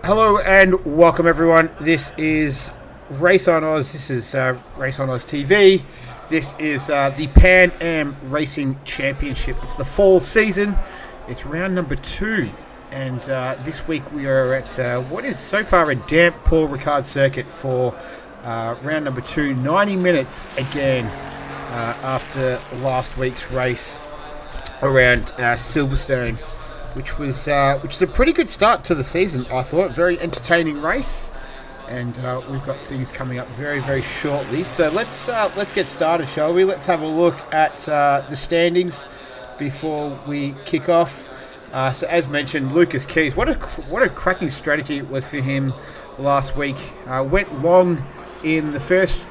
Hello and welcome everyone. This is Race on Oz. This is Race on Oz TV. This is the Pan Am Racing Championship. It's the fall season. It's round number 2. And this week we are at what is so far a damp Paul Ricard circuit for round number 2. 90 minutes again after last week's race around Silverstone, which was a pretty good start to the season, I thought. Very entertaining race, and we've got things coming up very, very shortly. So let's get started, shall we? Let's have a look at the standings before we kick off. So as mentioned, Lucas Keys, what a cracking strategy it was for him last week. Went long in the first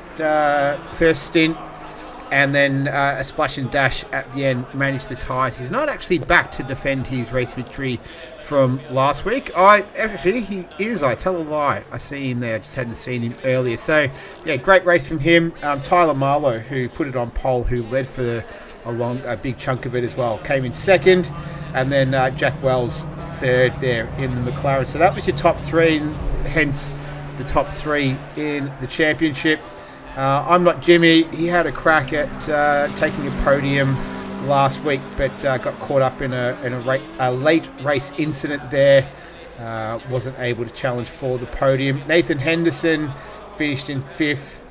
stint, and then a splash and dash at the end, managed the tyres. He's not actually back to defend his race victory from last week. He is. I tell a lie. I see him there. I just hadn't seen him earlier. So, yeah, great race from him. Tyler Marlowe, who put it on pole, who led for a big chunk of it as well, came in second. And then Jack Wells third there in the McLaren. So that was your top 3, hence the top 3 in the championship. I'm Not Jimmy. He had a crack at taking a podium last week, but got caught up in a late race incident there. Wasn't able to challenge for the podium. Nathan Henderson finished in 5th.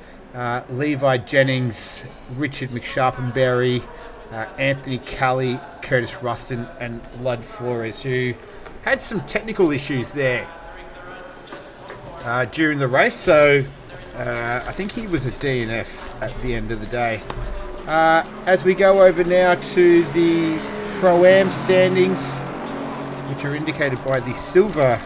Levi Jennings, Richard McSharpenberry, Anthony Kelly, Curtis Ruston, and Lud Flores, who had some technical issues there during the race. So I think he was a DNF at the end of the day. As we go over now to the Pro-Am standings, which are indicated by the silver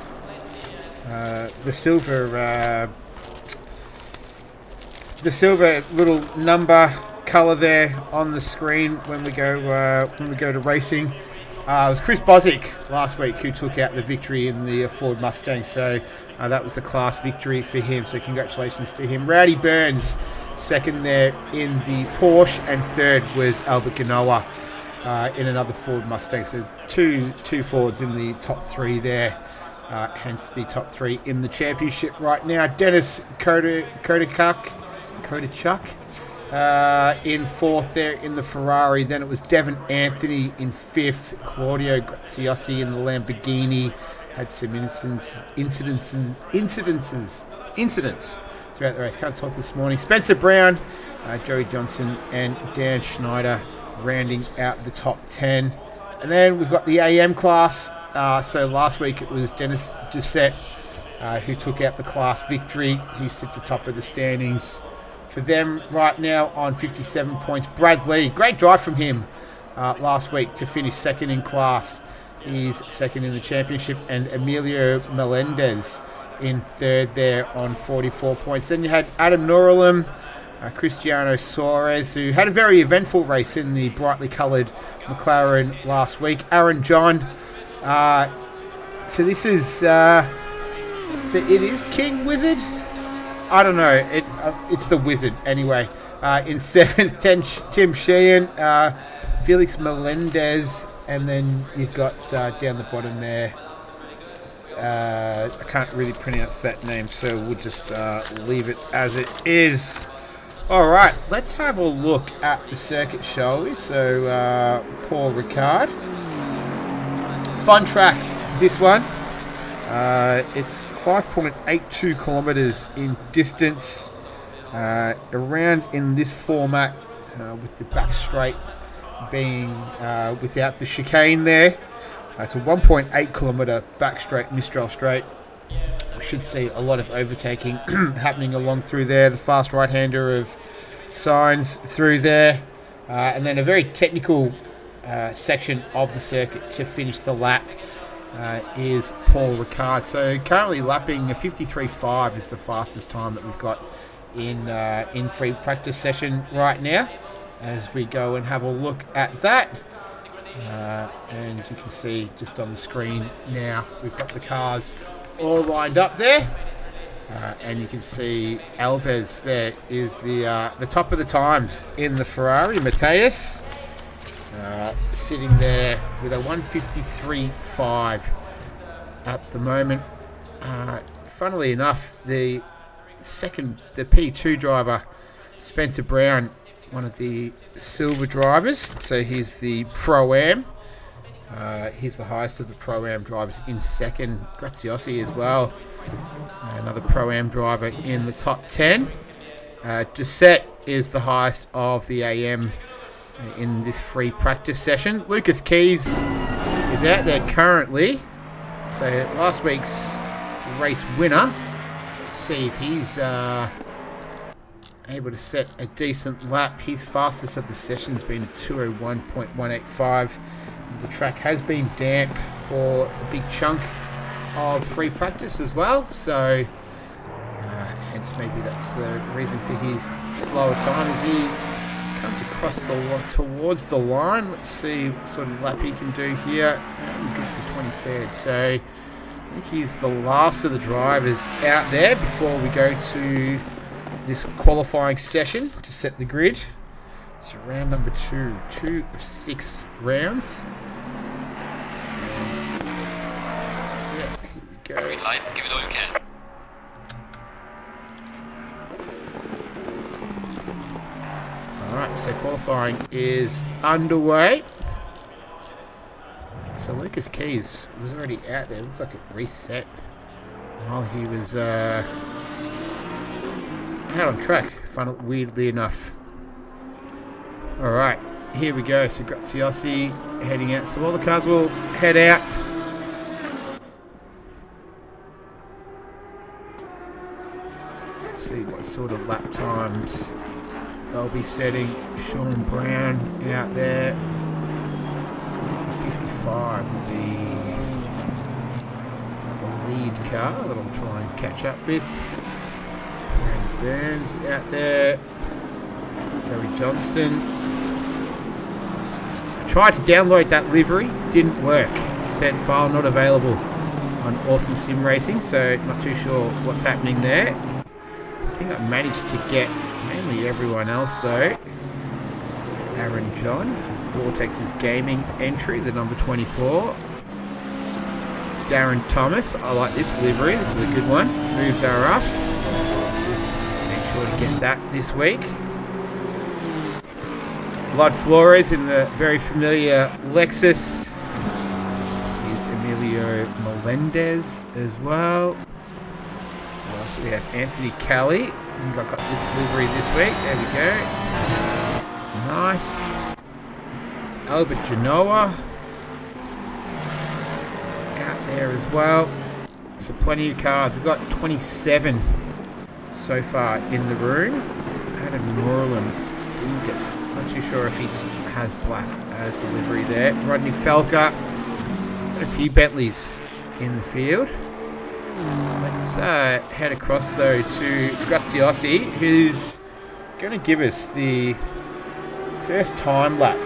little number colour there on the screen when we go to racing. It was Chris Boswick last week who took out the victory in the Ford Mustang, so that was the class victory for him, so congratulations to him. Rowdy Burns second there in the Porsche, and third was Albert Ganoa in another Ford Mustang, so two Fords in the top 3 there, hence the top 3 in the championship right now. Dennis Kodachuk in 4th there in the Ferrari. Then it was Devon Anthony in 5th. Claudio Graziosi in the Lamborghini. Had some incidents throughout the race. Can't talk this morning. Spencer Brown, Joey Johnson, and Dan Schneider rounding out the top 10. And then we've got the AM class. So last week it was Dennis Doucette who took out the class victory. He sits atop of the standings for them right now on 57 points. Brad Lee, great drive from him last week to finish second in class. He's second in the championship, and Emilio Melendez in third there on 44 points. Then you had Adam Noralim, Cristiano Suarez, who had a very eventful race in the brightly coloured McLaren last week. Aaron John. So this is so it is King Wizard. I don't know. It's the Wizard anyway. In 7th, Tim Sheehan, Felix Melendez, and then you've got down the bottom there. I can't really pronounce that name, so we'll just leave it as it is. All right, let's have a look at the circuit, shall we? So Paul Ricard, fun track. This one. It's 5.82 kilometres in distance, around in this format, with the back straight being without the chicane there. It's a 1.8 kilometre back straight, Mistral straight. We should see a lot of overtaking happening along through there. The fast right-hander of Signs through there, and then a very technical section of the circuit to finish the lap. Is Paul Ricard. So currently lapping a 53.5 is the fastest time that we've got in free practice session right now. As we go and have a look at that, and you can see just on the screen now we've got the cars all lined up there, and you can see Alves there is the top of the times in the Ferrari. Mateus sitting there with a 153.5 at the moment. Funnily enough, the P2 driver, Spencer Brown, one of the silver drivers, so he's the Pro-Am. He's the highest of the Pro-Am drivers in second. Graziosi as well, another Pro-Am driver in the top 10. Doucette is the highest of the AM in this free practice session. Lucas Keys is out there currently, so last week's race winner. Let's see if he's able to set a decent lap. His fastest of the session has been a 2:01.185. The track has been damp for a big chunk of free practice as well, so hence maybe that's the reason for his slower time as he comes across towards the line. Let's see what sort of lap he can do here. Good for 23rd, so I think he's the last of the drivers out there before we go to this qualifying session to set the grid. So round number 2 of 6 rounds. Yeah, here we go. Green light, give it all you can. Alright, so qualifying is underway. So Lucas Keys was already out there. Looks like it reset while he was out on track, weirdly enough. Alright, here we go. So Graziosi heading out. So all the cars will head out. Let's see what sort of lap times they'll be setting. Sean Brown out there. 55 will be the lead car that I'll try and catch up with. Burns out there. Joey Johnston. I tried to download that livery, didn't work. Said file not available on Awesome Sim Racing, so not too sure what's happening there. I think I managed to get mainly everyone else though. Aaron John, Vortex's gaming entry, the number 24. Darren Thomas, I like this livery, this is a good one. Moves are us. Make sure to get that this week. Lud Flores in the very familiar Lexus. Here's Emilio Melendez as well. We have Anthony Kelly. I think I got this livery this week. There we go. Nice. Albert Genoa out there as well. So plenty of cars. We've got 27 so far in the room. Adam Norland. Not too sure if he just has black as the livery there. Rodney Felker. A few Bentleys in the field. Let's head across though to Graziosi, who's going to give us the first time lap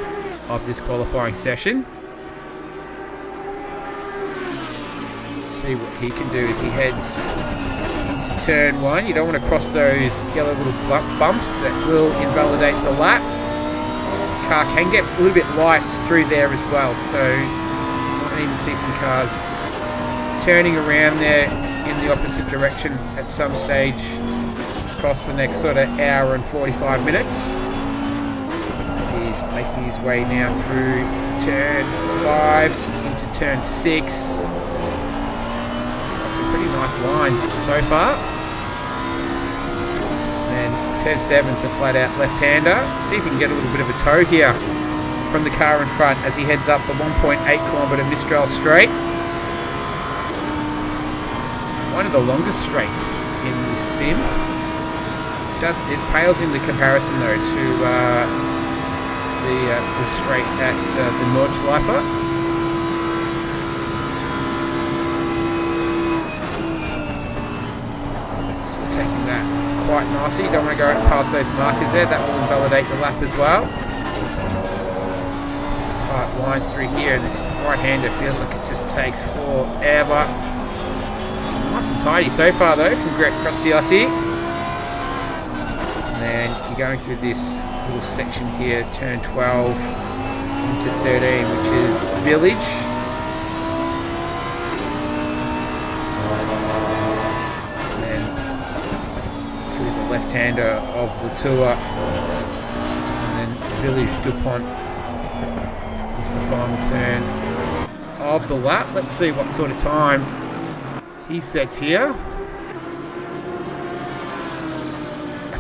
of this qualifying session. Let's see what he can do as he heads into turn 1. You don't want to cross those yellow little bumps that will invalidate the lap. The car can get a little bit light through there as well, so you might even see some cars turning around there in the opposite direction at some stage across the next sort of hour and 45 minutes. He's making his way now through turn 5 into turn 6. Got some pretty nice lines so far. And turn 7's a flat out left-hander. See if he can get a little bit of a tow here from the car in front as he heads up the 1.8 kilometre Mistral Straight. One of the longest straights in the sim. It pales in the comparison though to the straight at the Nordschleifer. So taking that quite nicely. You don't want to go past those markers there. That will invalidate the lap as well. Tight line through here, and this right-hander feels like it just takes forever. Nice and tidy so far though from Graziosi. And then you're going through this little section here, turn 12 into 13, which is Village. left-hander of the tour. And then Village DuPont is the final turn of the lap. Let's see what sort of time he sets here.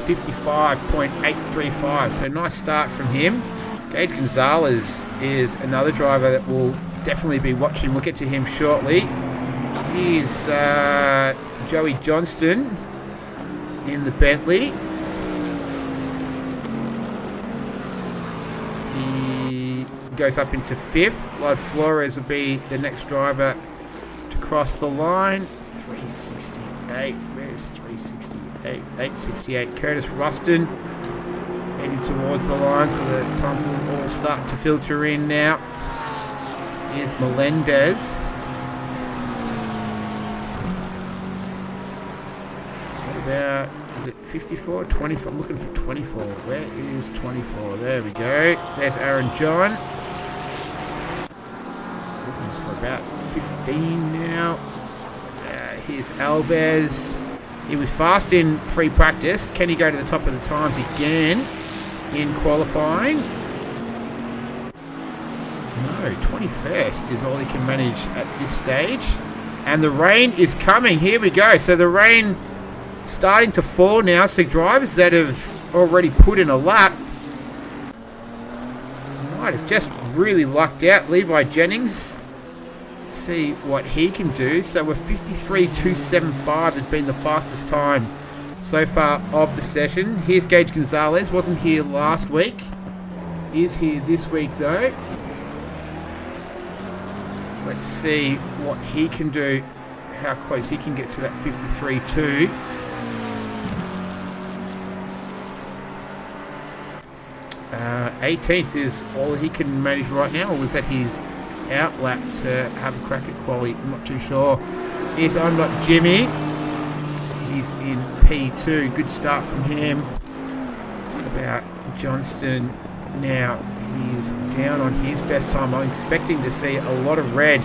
55.835, so nice start from him. Gage Gonzalez is another driver that we'll definitely be watching. We'll get to him shortly. Here's Joey Johnston in the Bentley. He goes up into 5th. Lod Flores will be the next driver to cross the line. 368. Where's 368? 868. Curtis Ruston heading towards the line, so the times will all start to filter in now. Here's Melendez. What about, is it 54? 24? I'm looking for 24. Where is 24? There we go. There's Aaron John. Looking for about 15 now. Here's Alves. He was fast in free practice. Can he go to the top of the times again in qualifying? No, 21st is all he can manage at this stage. And the rain is coming. Here we go. So the rain starting to fall now. So drivers that have already put in a lap might have just really lucked out. Levi Jennings. See what he can do. So we're 53.275 has been the fastest time so far of the session. Here's Gage Gonzalez. Wasn't here last week. Is here this week though. Let's see what he can do. How close he can get to that 53.2. Uh, 18th is all he can manage right now. Or was that his outlap to have a crack at quali? I'm not too sure. Here's I'm Not Jimmy. He's in P2. Good start from him. What about Johnston? Now he's down on his best time. I'm expecting to see a lot of red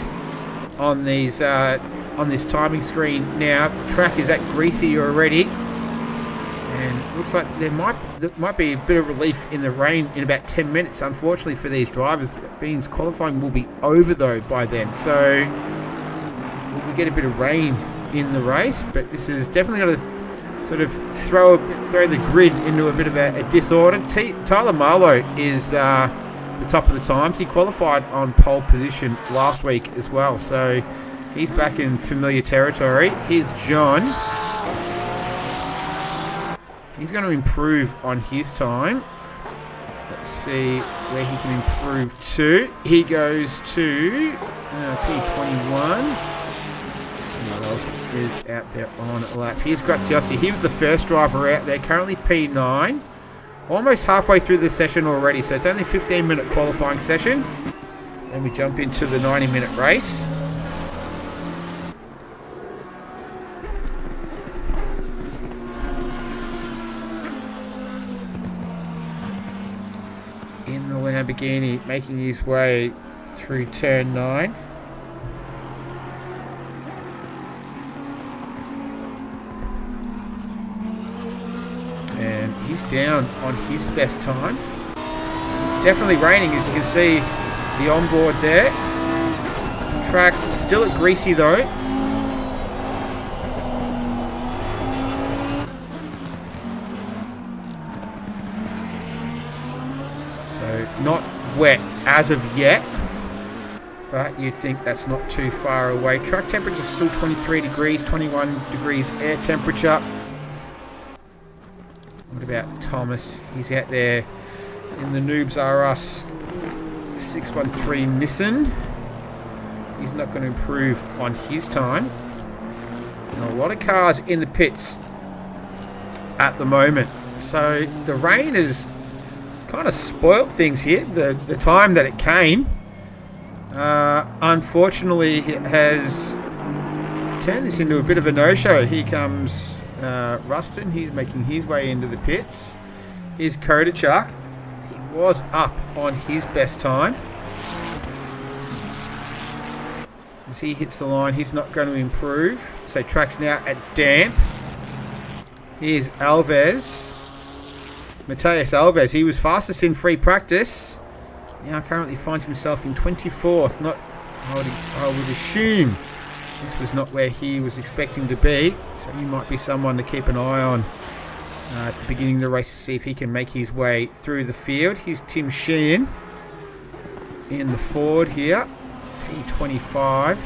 on these on this timing screen now. Track is that greasy already. And looks like there might be a bit of relief in the rain in about 10 minutes. Unfortunately for these drivers, that means qualifying will be over though by then. So we get a bit of rain in the race, but this is definitely going to sort of throw the grid into a bit of a disorder. Tyler Marlowe is the top of the times. He qualified on pole position last week as well, so he's back in familiar territory. Here's John. He's going to improve on his time. Let's see where he can improve to. He goes to P21. What else is out there on a lap? Here's Graziosi. He was the first driver out there. Currently P9. Almost halfway through the session already. So it's only a 15-minute qualifying session. Then we jump into the 90-minute race. In the Lamborghini, making his way through turn 9. And he's down on his best time. Definitely raining, as you can see the onboard there. Track still at greasy though. So not wet as of yet, but you'd think that's not too far away. Track temperature is still 23 degrees, 21 degrees air temperature. What about Thomas? He's out there in the Noobs R Us 613 Nissan. He's not going to improve on his time. And a lot of cars in the pits at the moment. So the rain has kind of spoiled things here. The time that it came, unfortunately, it has turned this into a bit of a no-show. Here comes Rustin. He's making his way into the pits. Here's Kodachuk. He was up on his best time. As he hits the line, he's not going to improve. So track's now at damp. Here's Alves. Mateus Alves. He was fastest in free practice. Now currently finds himself in 24th. Not, I would assume this was not where he was expecting to be. So he might be someone to keep an eye on at the beginning of the race to see if he can make his way through the field. Here's Tim Sheehan in the Ford here. P25.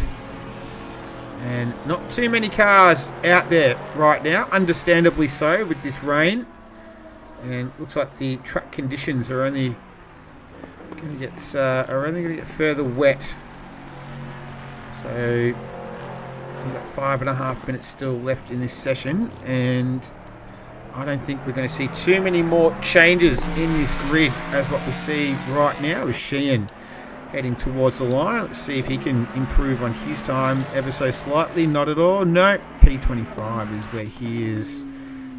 And not too many cars out there right now, understandably so with this rain. And looks like the track conditions are only going to get further wet. So we've got 5.5 minutes still left in this session, and I don't think we're going to see too many more changes in this grid as what we see right now with Sheehan heading towards the line. Let's see if he can improve on his time ever so slightly. Not at all. No. P25 is where he is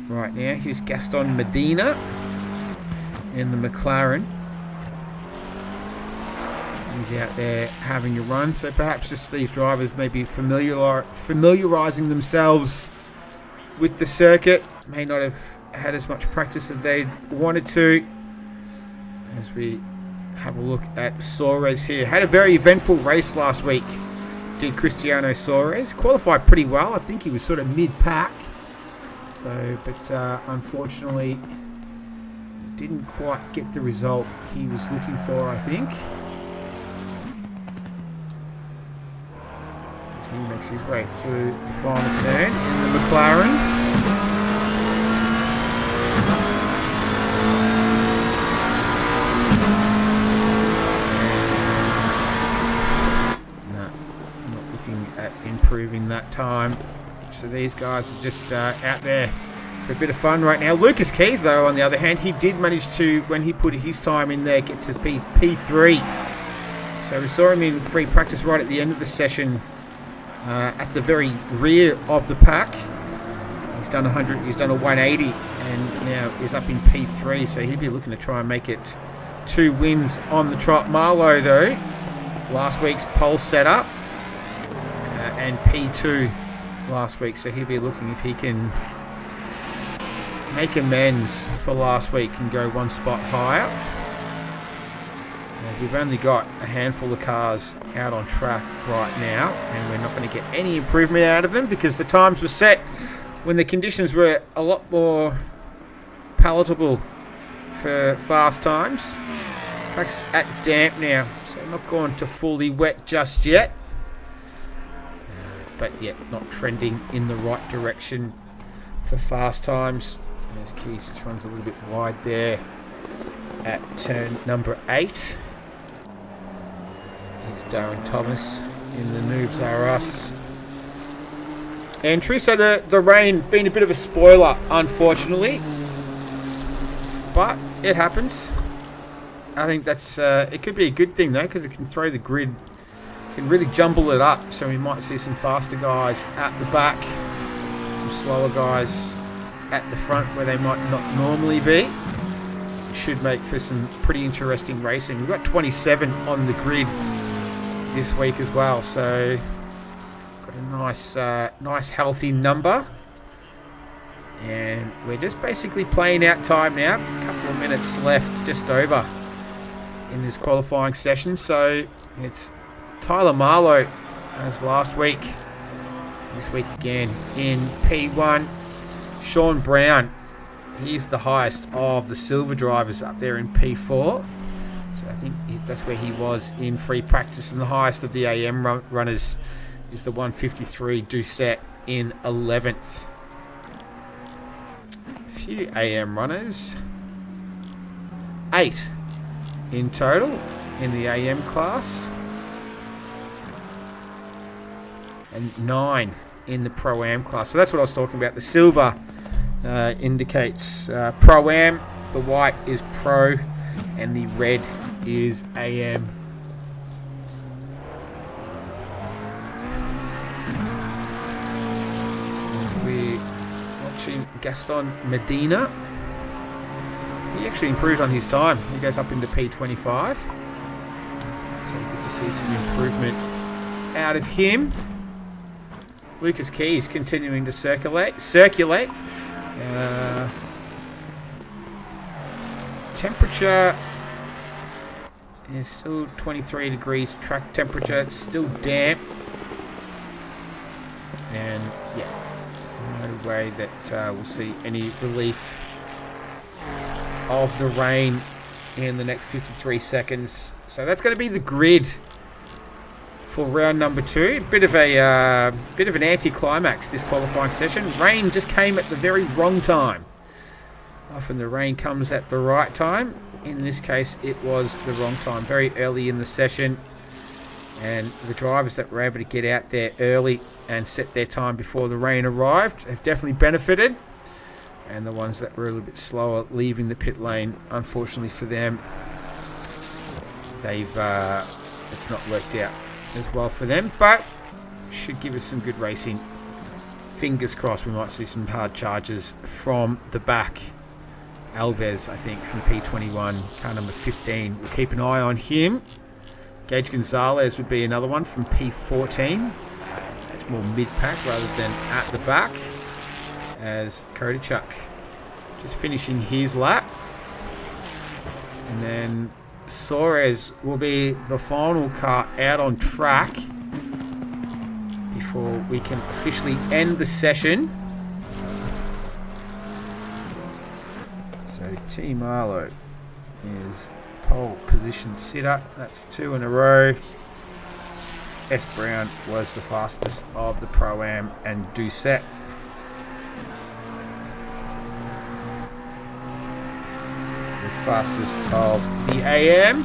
right now. Here's Gaston Medina in the McLaren. He's out there having a run. So perhaps just these drivers maybe familiarising themselves with the circuit. May not have had as much practice as they wanted to. As we have a look at Suarez here. Had a very eventful race last week. Did Cristiano Suarez. Qualified pretty well. I think he was sort of mid-pack. So, but unfortunately, didn't quite get the result he was looking for, I think. As he makes his way through the final turn in the McLaren. Improving that time. So these guys are just out there for a bit of fun right now. Lucas Keys, though, on the other hand, he did manage to, when he put his time in there, get to P3. So we saw him in free practice right at the end of the session, at the very rear of the pack. He's done 100, he's done a 180, and now is up in P3. So he'll be looking to try and make it 2 wins on the trot. Marlowe, though, last week's pole setup. And P2 last week, so he'll be looking if he can make amends for last week and go 1 spot higher. We've only got a handful of cars out on track right now, and we're not going to get any improvement out of them because the times were set when the conditions were a lot more palatable for fast times. Track's at damp now, so not going to fully wet just yet. But yet not trending in the right direction for fast times. As Keys just runs a little bit wide there at turn number 8. Here's Darren Thomas in the Noobs Are Us entry. So the rain being a bit of a spoiler, unfortunately. But it happens. I think that's it could be a good thing though, because it can throw the grid, can really jumble it up, so we might see some faster guys at the back, some slower guys at the front where they might not normally be. It should make for some pretty interesting racing. We've got 27 on the grid this week as well, so got a nice healthy number, and we're just basically playing out time now. A couple of minutes left, just over, in this qualifying session. So it's Tyler Marlowe as last week. This week again in P1. Sean Brown, he's the highest of the silver drivers up there in P4. So I think that's where he was in free practice. And the highest of the AM runners is the 153 Doucette in 11th. A few AM runners. 8 in total in the AM class. And 9 in the Pro-Am class. So that's what I was talking about. The silver indicates Pro-Am, the white is Pro, and the red is AM. As we're watching Gaston Medina, he actually improved on his time. He goes up into P25. So good to see some improvement out of him. Lucas Keys continuing to circulate. Temperature is still 23 degrees. Track temperature, it's still damp. And yeah, no way that we'll see any relief of the rain in the next 53 seconds. So that's going to be the grid for round number 2. A bit of an anti-climax this qualifying session. Rain just came at the very wrong time. Often the rain comes at the right time. In this case, it was the wrong time, very early in the session. And the drivers that were able to get out there early and set their time before the rain arrived have definitely benefited. And the ones that were a little bit slower leaving the pit lane, unfortunately for them, it's not worked out as well for them, but should give us some good racing. Fingers crossed we might see some hard charges from the back. Alves, I think, from P21, car number 15. We'll keep an eye on him. Gage Gonzalez would be another one from P14. That's more mid-pack rather than at the back. As Kodachuk just finishing his lap. And then Suarez will be the final car out on track before we can officially end the session. So Team Arlo is pole position sitter. That's 2 in a row. S. Brown was the fastest of the Pro-Am and Doucette. Is fastest of the AM.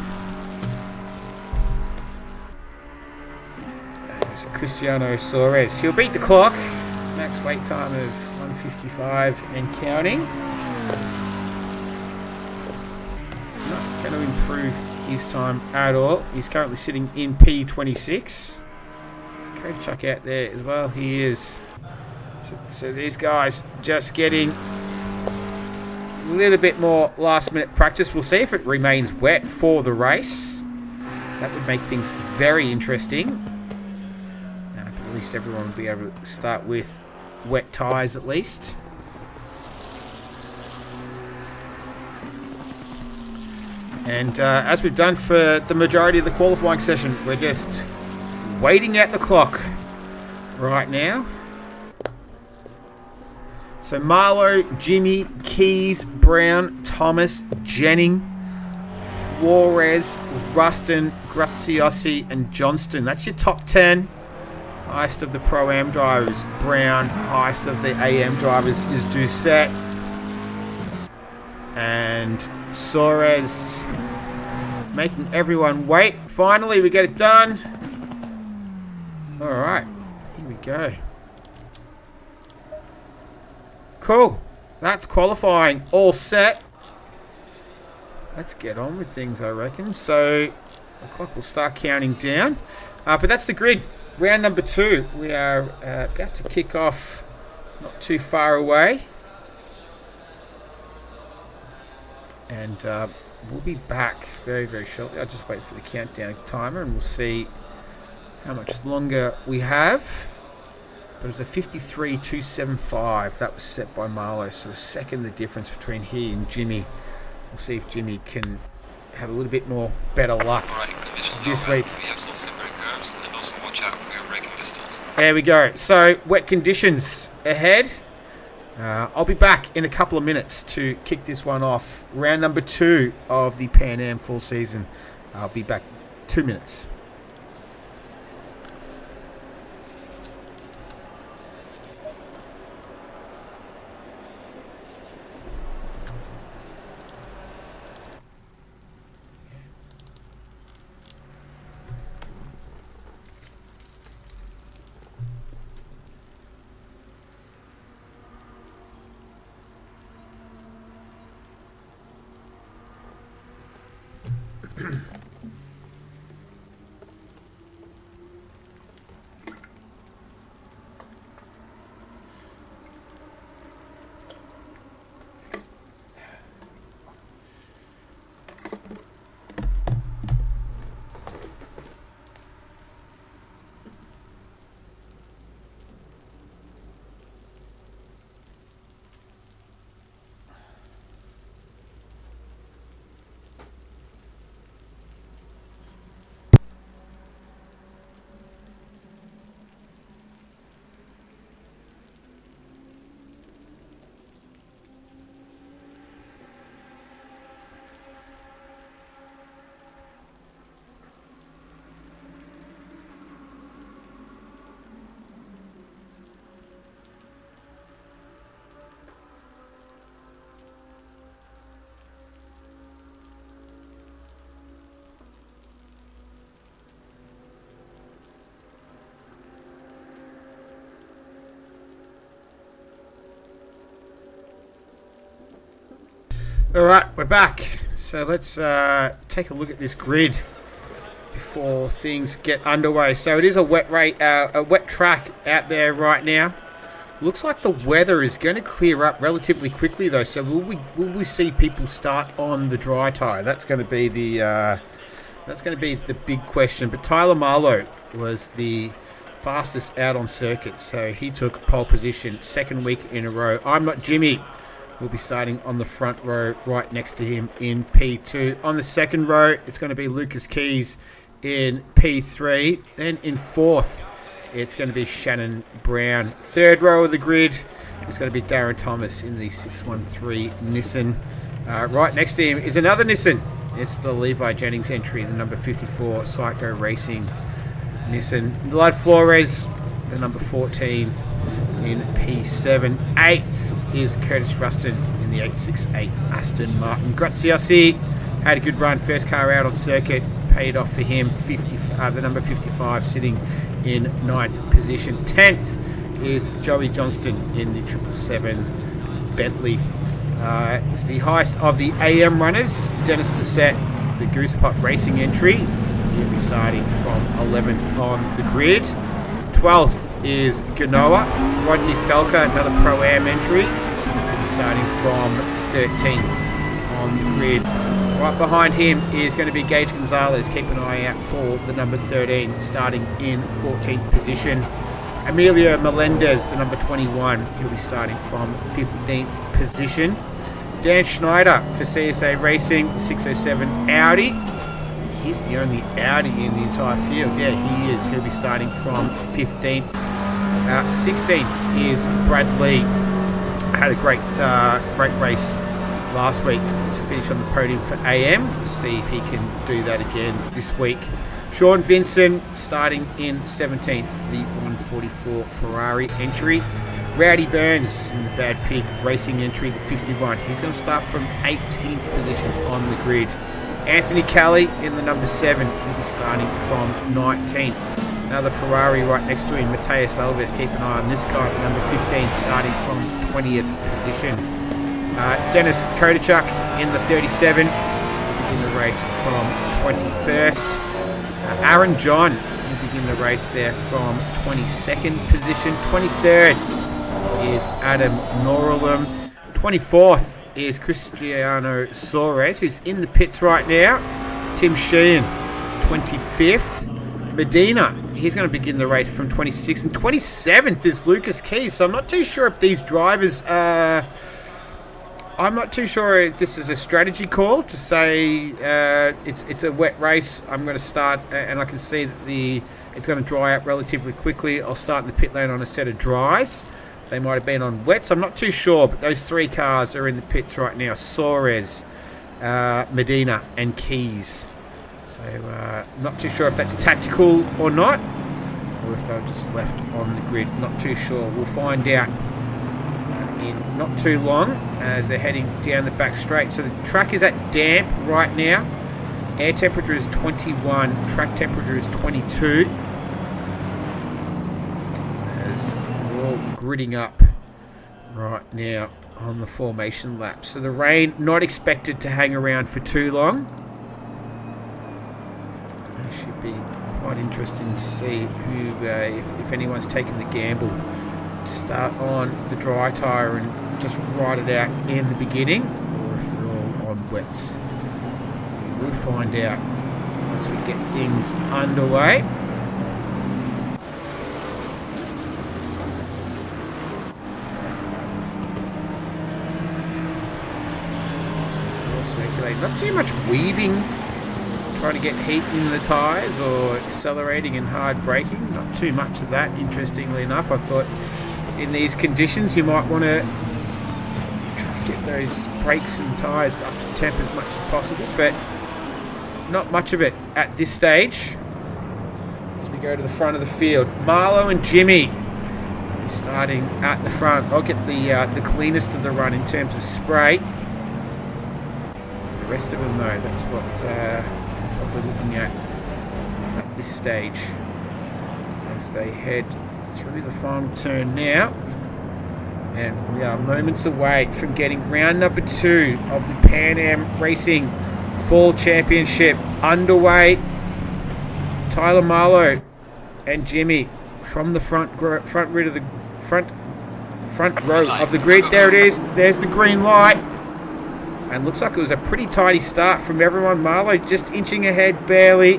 So Cristiano Suarez. He'll beat the clock. Max wait time of 1:55 and counting. Not going to improve his time at all. He's currently sitting in P26. Kodachuk out there as well. He is. So these guys just getting a little bit more last minute practice. We'll see if it remains wet for the race. That would make things very interesting. At least everyone will be able to start with wet tyres at least. And as we've done for the majority of the qualifying session, we're just waiting out the clock right now. So Marlowe, Jimmy, Keys, Brown, Thomas, Jennings, Flores, Ruston, Graziosi, and Johnston. That's your top 10. Highest of the Pro-Am drivers, Brown. Highest of the AM drivers is Doucette. And Suarez making everyone wait. Finally, we get it done. All right, here we go. Cool. That's qualifying all set. Let's get on with things, I reckon. So the clock will start counting down. But that's the grid. Round number 2. We are about to kick off not too far away. And we'll be back very, very shortly. I'll just wait for the countdown timer and we'll see how much longer we have. But it was a 53.275 that was set by Marlowe, so a second the difference between he and Jimmy. We'll see if Jimmy can have a little bit more better luck this week. We have some slippery curves, and also watch out for your braking distance. There we go. So wet conditions ahead. I'll be back in a couple of minutes to kick this one off. Round number 2 of the Pan Am full season. I'll be back 2 minutes. All right, we're back. So let's take a look at this grid before things get underway. So it is a wet track out there right now. Looks like the weather is going to clear up relatively quickly, though. So will we see people start on the dry tyre? That's going to be the big question. But Tyler Marlowe was the fastest out on circuit, so he took pole position, second week in a row. I'm Not Jimmy will be starting on the front row right next to him in P2. On the second row, it's going to be Lucas Keys in P3. Then in fourth, it's going to be Shannon Brown. Third row of the grid is going to be Darren Thomas in the 613 Nissan. Right next to him is another Nissan. It's the Levi Jennings entry, the number 54 Psycho Racing Nissan. Lad Flores, the number 14 in P7. Eighth is Curtis Ruston in the 868 Aston Martin. Graziosi had a good run, first car out on circuit, paid off for him. The number 55 sitting in ninth position. 10th is Joey Johnston in the 777 Bentley. The highest of the AM runners, Dennis Doucette, the Goosepot Racing entry. He'll be starting from 11th on the grid. 12th is Genoa. Rodney Felker, another Pro-Am entry. He'll be starting from 13th on the grid. Right behind him is going to be Gage Gonzalez. Keep an eye out for the number 13, starting in 14th position. Emilio Melendez, the number 21. He'll be starting from 15th position. Dan Schneider for CSA Racing, the 607 Audi. He's the only Audi in the entire field. Yeah, he is. He'll be starting from 15th. 16th is Brad Lee. Had a great race last week to finish on the podium for AM. We'll see if he can do that again this week. Sean Vinson starting in 17th, the 144 Ferrari entry. Rowdy Burns in the Bad Pig Racing entry, the 51. He's going to start from 18th position on the grid. Anthony Kelly in the number 7. He'll be starting from 19th. Another Ferrari right next to him, Mateus Alves. Keep an eye on this guy, the number 15, starting from 20th position. Dennis Kodachuk in the 37, in the race from 21st. Aaron John will begin the race there from 22nd position. 23rd is Adam Noralim. 24th is Cristiano Soares, who's in the pits right now. Tim Sheehan, 25th. Medina, he's going to begin the race from 26th. And 27th is Lucas Keys. So I'm not too sure if these drivers I'm not too sure if this is a strategy call to say it's a wet race. I'm going to start, and I can see that it's going to dry out relatively quickly. I'll start in the pit lane on a set of dries. They might have been on wets. I'm not too sure, but those three cars are in the pits right now. Soares, Medina, and Keys. So not too sure if that's tactical or not, or if they're just left on the grid. Not too sure. We'll find out in not too long as they're heading down the back straight. So the track is at damp right now. Air temperature is 21. Track temperature is 22. As we're all gridding up right now on the formation lap. So the rain not expected to hang around for too long. It should be quite interesting to see who, if anyone's taken the gamble to start on the dry tyre and just ride it out in the beginning, or if they're all on wets. We'll find out once we get things underway. Not too much weaving, trying to get heat in the tyres or accelerating and hard braking. Not too much of that, interestingly enough. I thought in these conditions you might want to try to get those brakes and tyres up to temp as much as possible, but not much of it at this stage. As we go to the front of the field, Marlo and Jimmy starting at the front. I'll get the cleanest of the run in terms of spray. The rest of them, though, that's what we're looking at this stage as they head through the final turn now And we are moments away from getting round number 2 of the Pan Am Racing Fall Championship underway. Tyler Marlowe and Jimmy from the front row of the grid. There it is. There's the green light. And looks like it was a pretty tidy start from everyone. Marlowe just inching ahead barely.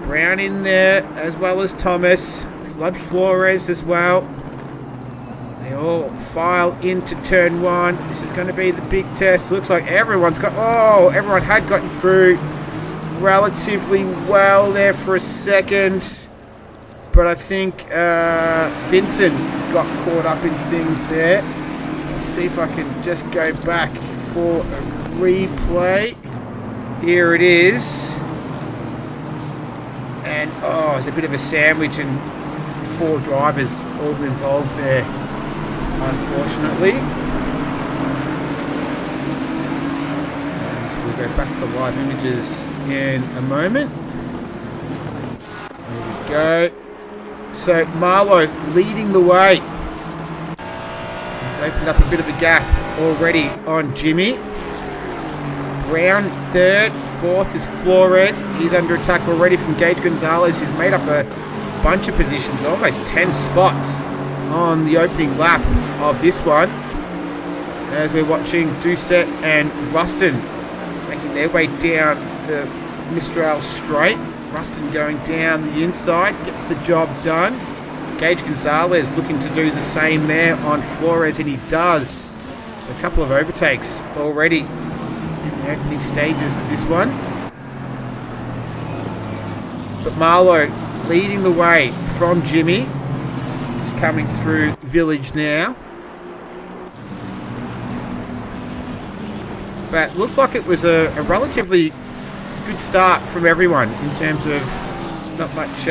Brown in there as well as Thomas. Flood Flores as well. They all file into turn 1. This is going to be the big test. Looks like everyone had gotten through relatively well there for a second. But I think Vincent got caught up in things there. Let's see if I can just go back for a replay. Here it is. And it's a bit of a sandwich, and 4 drivers all involved there, unfortunately. So we'll go back to live images in a moment. There we go. So Marlowe leading the way. He's opened up a bit of a gap already on Jimmy. Brown third. Fourth is Flores. He's under attack already from Gage Gonzalez, who's made up a bunch of positions, almost 10 spots on the opening lap of this one. As we're watching Doucette and Ruston making their way down the Mistral Straight. Ruston going down the inside, gets the job done. Gage Gonzalez looking to do the same there on Flores, and he does. So a couple of overtakes already in the opening stages of this one. But Marlowe leading the way from Jimmy. He's coming through Village now. But looked like it was a relatively good start from everyone in terms of not much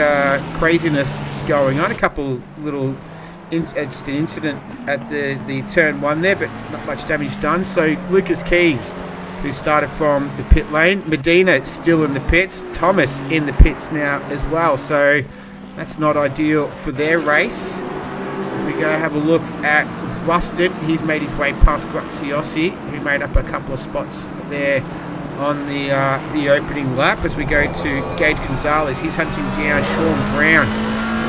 craziness going on. A couple little just an incident at the turn 1 there, but not much damage done. So Lucas Keys, who started from the pit lane. Medina still in the pits. Thomas in the pits now as well. So that's not ideal for their race. As we go have a look at Ruston, he's made his way past Graziosi, who made up a couple of spots there on the opening lap. As we go to Gage Gonzalez, he's hunting down Sean Brown.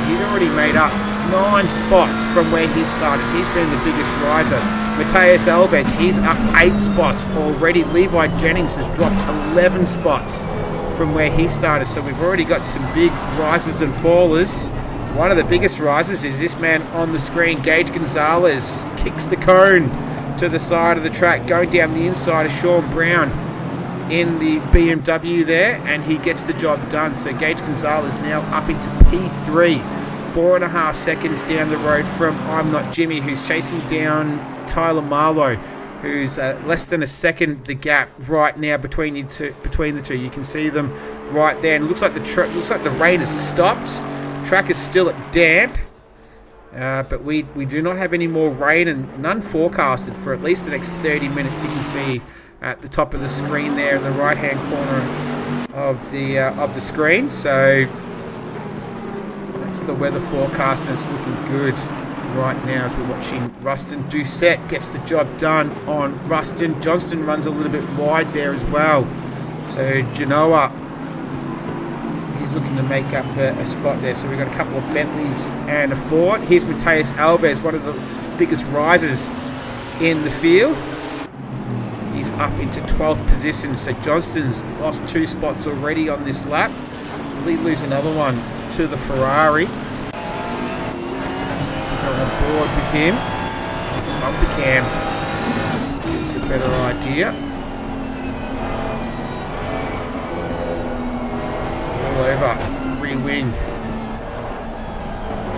He's already made up 9 spots from where he started. He's been the biggest riser. Mateus Alves, he's up 8 spots already. Levi Jennings has dropped 11 spots from where he started. So we've already got some big risers and fallers. One of the biggest risers is this man on the screen. Gage Gonzalez kicks the cone to the side of the track, going down the inside of Sean Brown in the BMW there, and he gets the job done. So Gage Gonzalez now up into P3, 4.5 seconds down the road from I'm Not Jimmy, who's chasing down Tyler Marlowe, who's less than a second the gap right now between the two. You can see them right there, and it looks like the rain has stopped. Track is still at damp, but we do not have any more rain, and none forecasted for at least the next 30 minutes. You can see at the top of the screen there in the right hand corner of the screen. So that's the weather forecast, and it's looking good right now as we're watching Ruston. Doucette gets the job done on Ruston. Johnston runs a little bit wide there as well. So Genoa, he's looking to make up a spot there. So we've got a couple of Bentleys and a Ford. Here's Mateus Alves, one of the biggest risers in the field. He's up into 12th position. So Johnston's lost 2 spots already on this lap. He'll lose another one to the Ferrari. Go on board with him. Bumper cam gives a better idea. All over rear wing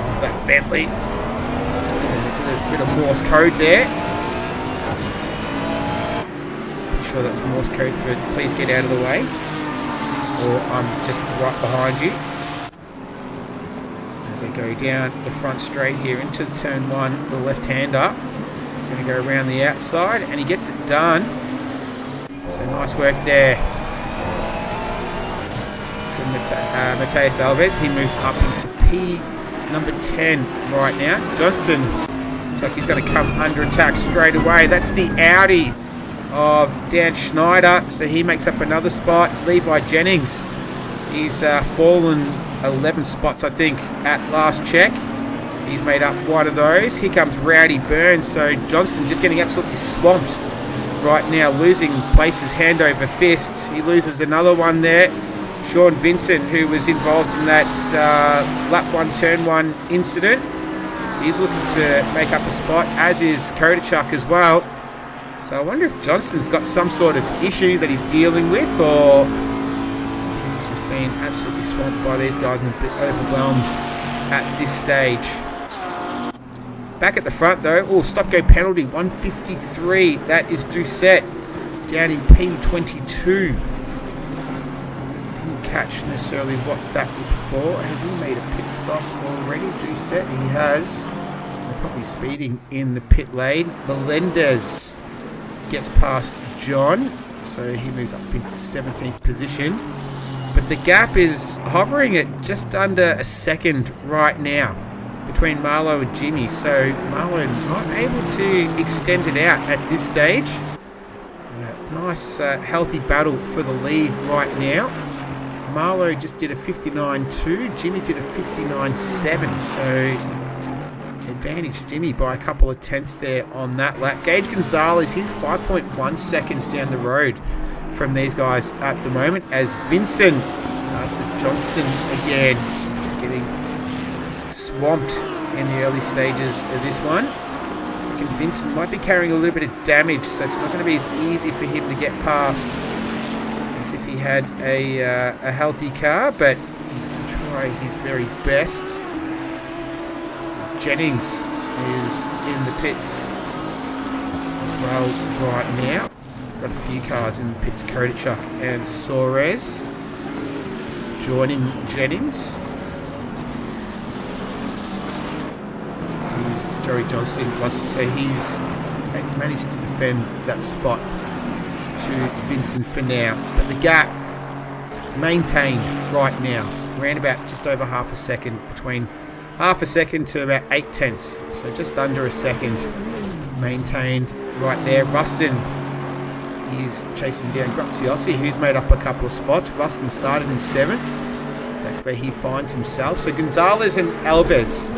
of that Bentley. A bit of Morse code there. Pretty sure that was Morse code for please get out of the way, or I'm just right behind you. As they go down the front straight here into turn 1, the left-hander. He's going to go around the outside, and he gets it done. So nice work there from Mateus Alves. He moves up into P number 10 right now. Johnston Looks like he's going to come under attack straight away. That's the Audi of Dan Schneider. So he makes up another spot. Levi Jennings, he's fallen 11 spots, I think, at last check. He's made up one of those. Here comes Rowdy Burns. So Johnston just getting absolutely swamped right now, losing places hand over fist. He loses another one there. Sean Vincent, who was involved in that lap 1, turn 1 incident, he's looking to make up a spot, as is Kodachuk as well. So I wonder if Johnston's got some sort of issue that he's dealing with, or he's just been absolutely swamped by these guys and a bit overwhelmed at this stage. Back at the front though, stop-go penalty, 153. That is Doucette down in P22. Didn't catch necessarily what that was for. Has he made a pit stop already? Doucette, he has. So probably speeding in the pit lane. Melendez gets past John, so he moves up into 17th position. But the gap is hovering at just under a second right now between Marlowe and Jimmy, so Marlowe not able to extend it out at this stage. Nice healthy battle for the lead right now. Marlowe just did a 59.2, Jimmy did a 59.7, so advantage Jimmy by a couple of tenths there on that lap. Gage Gonzalez, he's 5.1 seconds down the road from these guys at the moment, as Vincent, this is Johnston again, he's getting swamped in the early stages of this one. I reckon Vincent might be carrying a little bit of damage, so it's not going to be as easy for him to get past as if he had a healthy car, but he's going to try his very best. So Jennings is in the pits as well right now. Got a few cars in the pits, Kodachuk and Soares joining Jennings. Joey Johnston wants to say he's managed to defend that spot to Vincent for now, but the gap maintained right now, around about just over half a second, between half a second to about 8 tenths, so just under a second maintained right there. Rustin is chasing down Graziosi, who's made up a couple of spots. Rustin started in 7th, that's where he finds himself. So Gonzalez and Alves,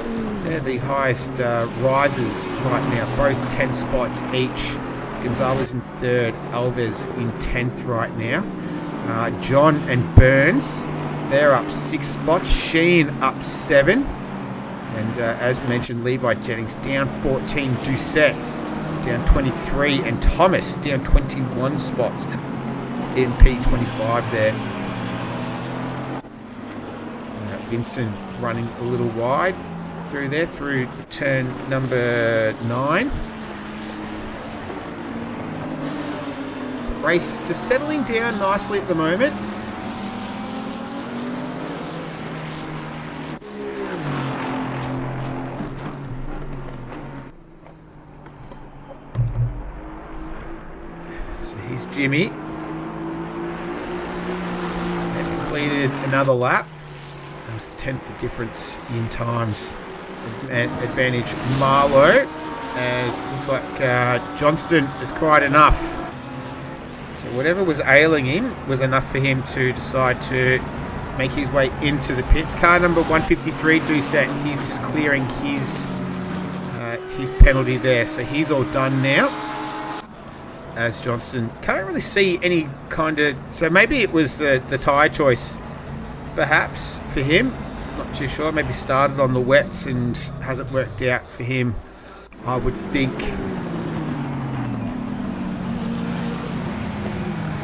they're the highest risers right now, both 10 spots each. Gonzalez in 3rd, Alves in 10th right now. John and Burns, they're up 6 spots. Sheen up 7. And as mentioned, Levi Jennings down 14. Doucette down 23. And Thomas down 21 spots in P25 there. Vincent running a little wide through there, through turn number 9. Race just settling down nicely at the moment. So here's Jimmy. They've completed another lap. That was a 10th of difference in times. Advantage Marlowe, as it looks like Johnston is quite enough. So whatever was ailing him was enough for him to decide to make his way into the pits. Car number 153, Doucette, he's just clearing his penalty there, so he's all done now. As Johnston can't really see any kind of, so maybe it was the tyre choice, perhaps for him. Not too sure. Maybe started on the wets and hasn't worked out for him, I would think.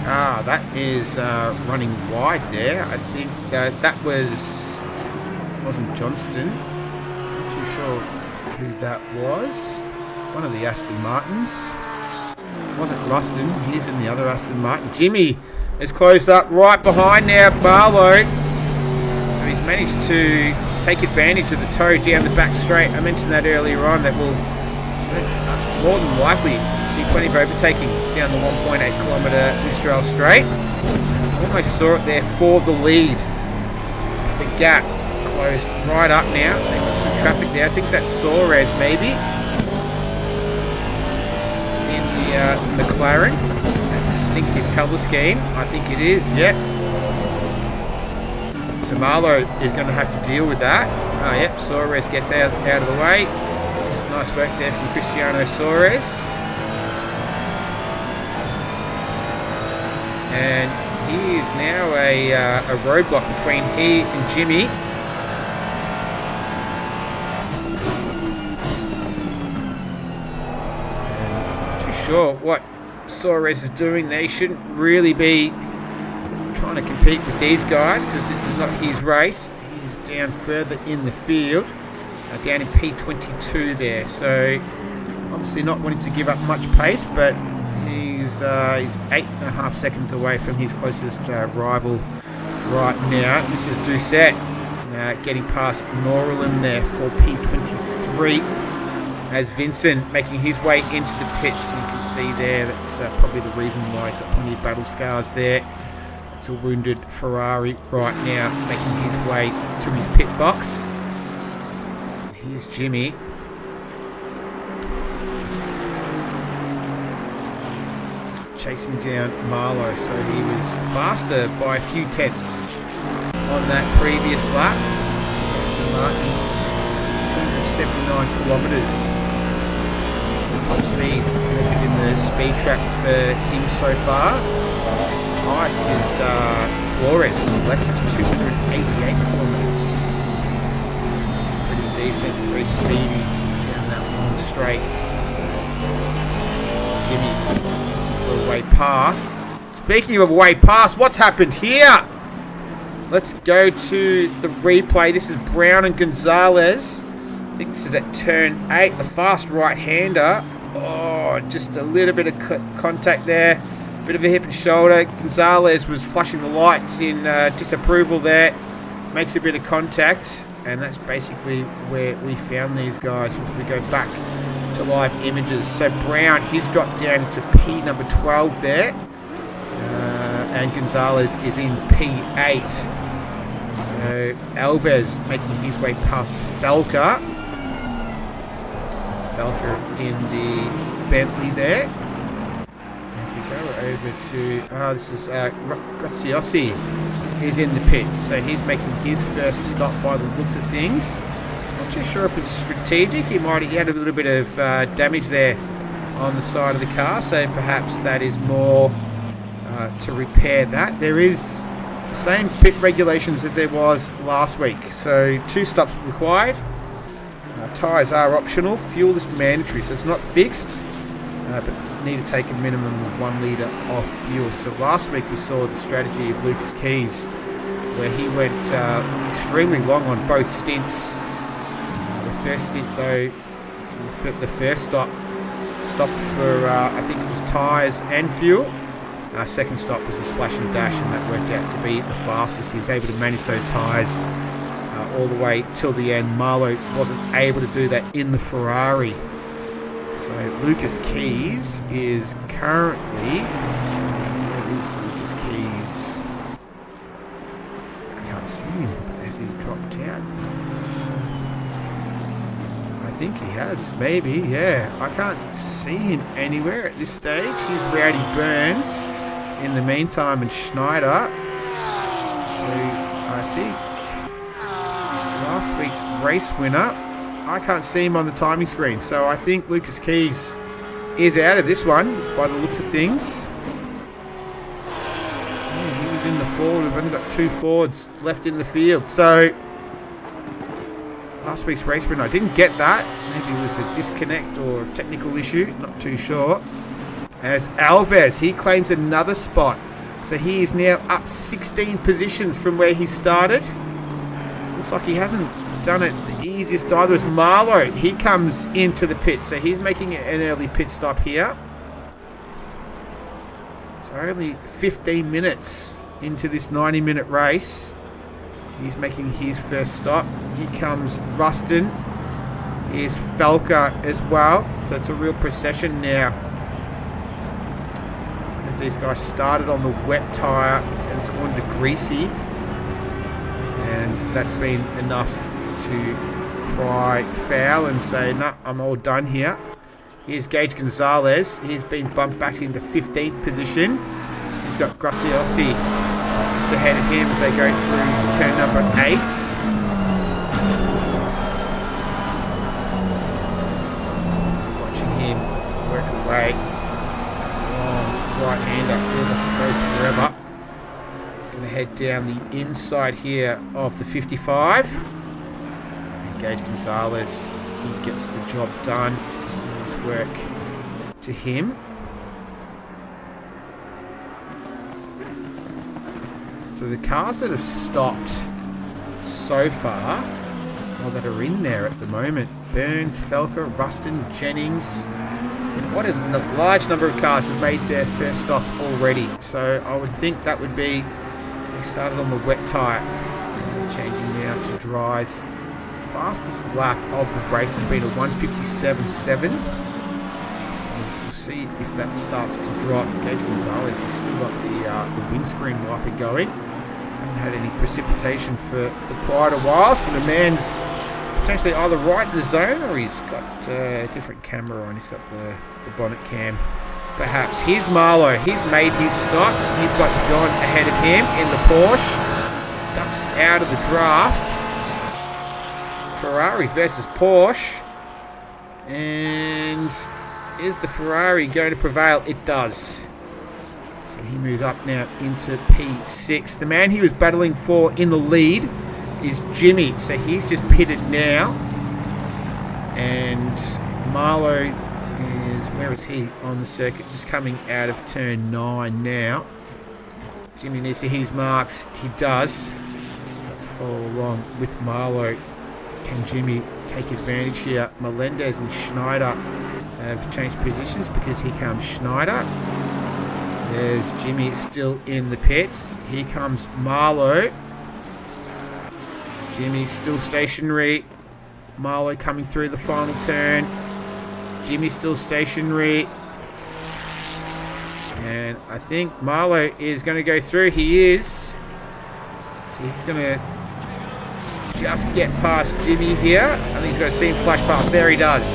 That is running wide there. I think that wasn't Johnston. Not too sure who that was. One of the Aston Martins. Wasn't Rustin. He's in the other Aston Martin. Jimmy is closed up right behind now, Barlow. He's managed to take advantage of the toe down the back straight. I mentioned that earlier on, that will more than likely see plenty of overtaking down the 1.8 kilometre Mistral straight. Almost saw it there for the lead. The gap closed right up now. They've got some traffic there. I think that's Soares maybe. McLaren. That distinctive colour scheme. I think it is, yep. So Marlowe is going to have to deal with that. Oh, yep, Suarez gets out of the way. Nice work there from Cristiano Suarez. And he is now a roadblock between he and Jimmy. And I'm not too sure what Suarez is doing there. He shouldn't really be trying to compete with these guys because this is not his race. He's down further in the field, down in P22 there. So obviously not wanting to give up much pace, but he's 8.5 seconds away from his closest rival right now. This is Doucette getting past Norland there for P23 as Vincent making his way into the pits. You can see there that's probably the reason why he's got plenty of battle scars there. It's a wounded Ferrari right now making his way to his pit box. Here's Jimmy. Chasing down Marlowe, so he was faster by a few tenths on that previous lap. Aston Martin, 279 kilometres. Top speed in the speed trap for him so far. Highest is Flores in Lexus, 288 kilometres, which is pretty decent, very speedy down that long straight. Jimmy. Away pass. Speaking of away pass, what's happened here? Let's go to the replay. This is Brown and Gonzalez. I think this is at turn 8. The fast right-hander. Oh, just a little bit of contact there. Bit of a hip and shoulder. Gonzalez was flashing the lights in disapproval there. Makes a bit of contact. And that's basically where we found these guys. If we go back to live images. So Brown, he's dropped down into P number 12 there. And Gonzalez is in P8. So Alves making his way past Falca. That's Falca in the Bentley there. As we go over to, this is Graziosi. He's in the pits. So he's making his first stop by the looks of things. Not too sure if it's strategic. He had a little bit of damage there on the side of the car, so perhaps that is more to repair that. There is the same pit regulations as there was last week, so 2 stops required. Tyres are optional. Fuel is mandatory, so it's not fixed, but need to take a minimum of 1 litre off fuel. So last week we saw the strategy of Lucas Keys, where he went extremely long on both stints. The first stint though, the first stop stopped for I think it was tyres and fuel. Second stop was a splash and dash, and that worked out to be the fastest. He was able to manage those tyres all the way till the end. Marlowe wasn't able to do that in the Ferrari. So Lucas Keys is currently, where is Lucas Keys? I can't see him. Has he dropped out? I think he has, maybe, yeah. I can't see him anywhere at this stage. Here's Rowdy Burns in the meantime, and Schneider. So I think last week's race winner, I can't see him on the timing screen. So I think Lucas Keys is out of this one by the looks of things. Yeah, he was in the Ford. We've only got 2 Fords left in the field. So last week's race winner, I didn't get that. Maybe it was a disconnect or a technical issue, not too sure. As Alves, he claims another spot. So he is now up 16 positions from where he started. Looks like he hasn't done it the easiest either. As Marlowe, he comes into the pit. So he's making an early pit stop here. So only 15 minutes into this 90-minute race. He's making his first stop. Here comes Rustin. Here's Falca as well. So it's a real procession now. These guys started on the wet tyre and it's gone to greasy. And that's been enough to cry foul and say, no, I'm all done here. Here's Gage Gonzalez. He's been bumped back into 15th position. He's got Graciosi just ahead of him as they go through turn number 8. Watching him work away. Right-hander, feels like it goes forever. Going to head down the inside here of the 55. And Gage Gonzalez, he gets the job done. So nice work to him. So the cars that have stopped so far, or that are in there at the moment, Burns, Felker, Ruston, Jennings. What a large number of cars have made their first stop already. So I would think that would be, they started on the wet tyre. Changing now to dries. Fastest lap of the race has been a 1:57.7. So we'll see if that starts to drop. Gage Gonzalez has still got the windscreen wiper going. Haven't had any precipitation for quite a while. So the man's potentially either right in the zone or he's got a different camera on. He's got the bonnet cam. Perhaps. Here's Marlowe. He's made his stop. He's got John ahead of him in the Porsche. Ducks out of the draft. Ferrari versus Porsche. And is the Ferrari going to prevail? It does. So he moves up now into P6. The man he was battling for in the lead is Jimmy. So he's just pitted now. And Marlowe is, where is he on the circuit? Just coming out of turn 9 now. Jimmy needs to hit his marks. He does. Let's follow along with Marlowe. Can Jimmy take advantage here? Melendez and Schneider have changed positions because here comes Schneider. There's Jimmy still in the pits. Here comes Marlowe. Jimmy still stationary. Marlowe coming through the final turn. Jimmy still stationary. And I think Marlowe is going to go through. He is. So he's going to just get past Jimmy here. I think he's going to see him flash past. There he does.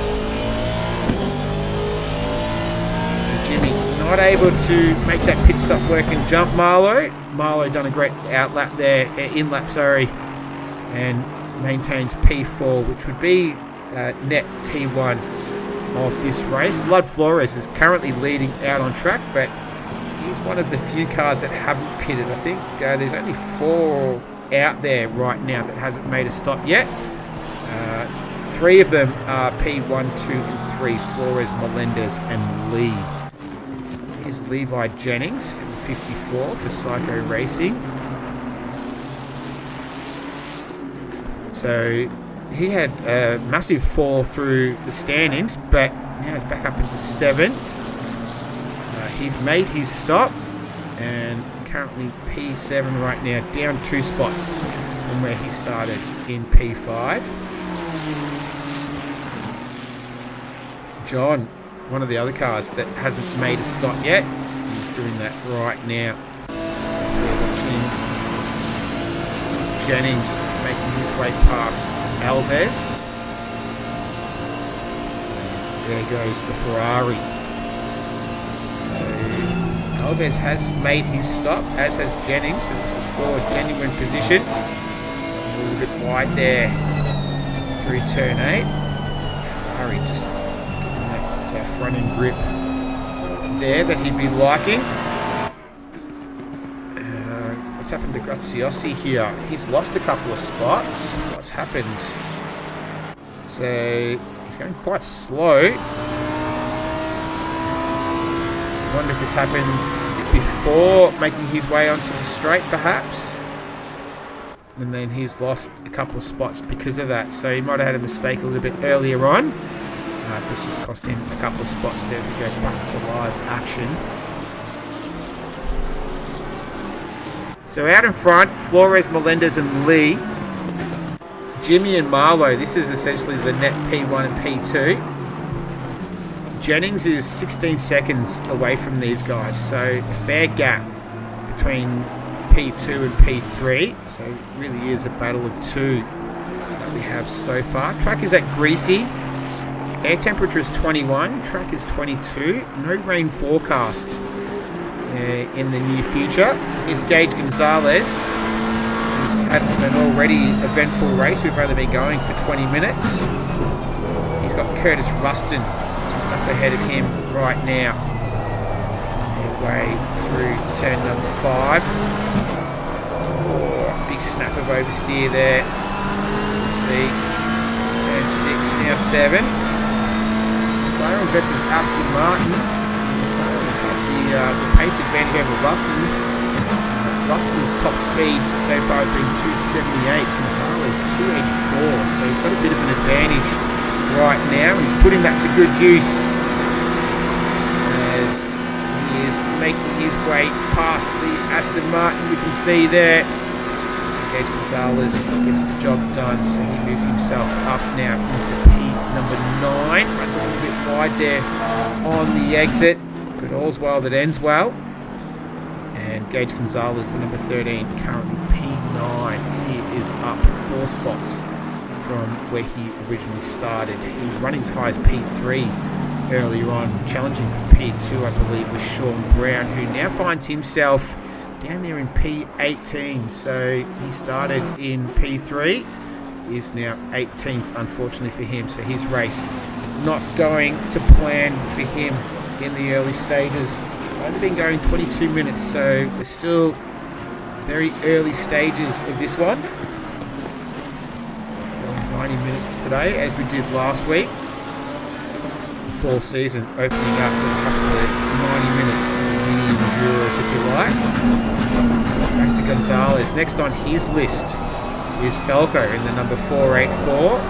So Jimmy not able to make that pit stop work and jump Marlowe. Marlowe done a great outlap there, in-lap, sorry, and maintains P4, which would be net P1 of this race. Lud Flores is currently leading out on track, but he's one of the few cars that haven't pitted. I think there's only 4 out there right now that hasn't made a stop yet. 3 of them are P1, 2 and 3, Flores, Melendez and Lee. Here's Levi Jennings in the 54 for Psycho Racing. So he had a massive fall through the standings, but now he's back up into 7th. He's made his stop and currently P7 right now, down 2 spots from where he started in P5. John, one of the other cars that hasn't made a stop yet, he's doing that right now. Jennings making his way past Alves. There goes the Ferrari. Alves has made his stop, as has Jennings, so this is for a genuine position. A little bit wide there through turn 8. Ferrari just getting that front end grip there that he'd be liking. What's happened to Graziosi here? He's lost a couple of spots. What's happened? So he's going quite slow. I wonder if it's happened before making his way onto the straight, perhaps. And then he's lost a couple of spots because of that. So he might have had a mistake a little bit earlier on. This just cost him a couple of spots there to go back to live action. So out in front, Flores, Melendez and Lee. Jimmy and Marlowe. This is essentially the net P1 and P2. Jennings is 16 seconds away from these guys, so a fair gap between P2 and P3. So it really is a battle of 2 that we have so far. Track is at Greasy. Air temperature is 21, track is 22, no rain forecast in the near future. Here's Gage Gonzalez. He's had an already eventful race. We've only been going for 20 minutes. He's got Curtis Ruston just up ahead of him right now. Their way through turn number 5. Oh, big snap of oversteer there. Let's see. Turn 6, now 7. McLaren versus Aston Martin. The pace advantage over Ruston. Ruston's top speed so far has been 278. Gonzalez 284. So he's got a bit of an advantage right now. He's putting that to good use as he is making his way past the Aston Martin. You can see there. Gage Gonzalez gets the job done, so he moves himself up now into P number 9. Runs a little bit wide there on the exit. But all's well that ends well. And Gage Gonzalez, the number 13, currently P9. He is up 4 spots from where he originally started. He was running as high as P3 earlier on, challenging for P2, I believe, with Sean Brown, who now finds himself down there in P18. So he started in P3, is now 18th, unfortunately for him. So his race not going to plan for him in the early stages. Only been going 22 minutes, so we're still very early stages of this one. 90 minutes today, as we did last week. The fall season opening up with a couple of 90-minute mini enduros, if you like. Back to Gonzalez. Next on his list is Falco in the number 484.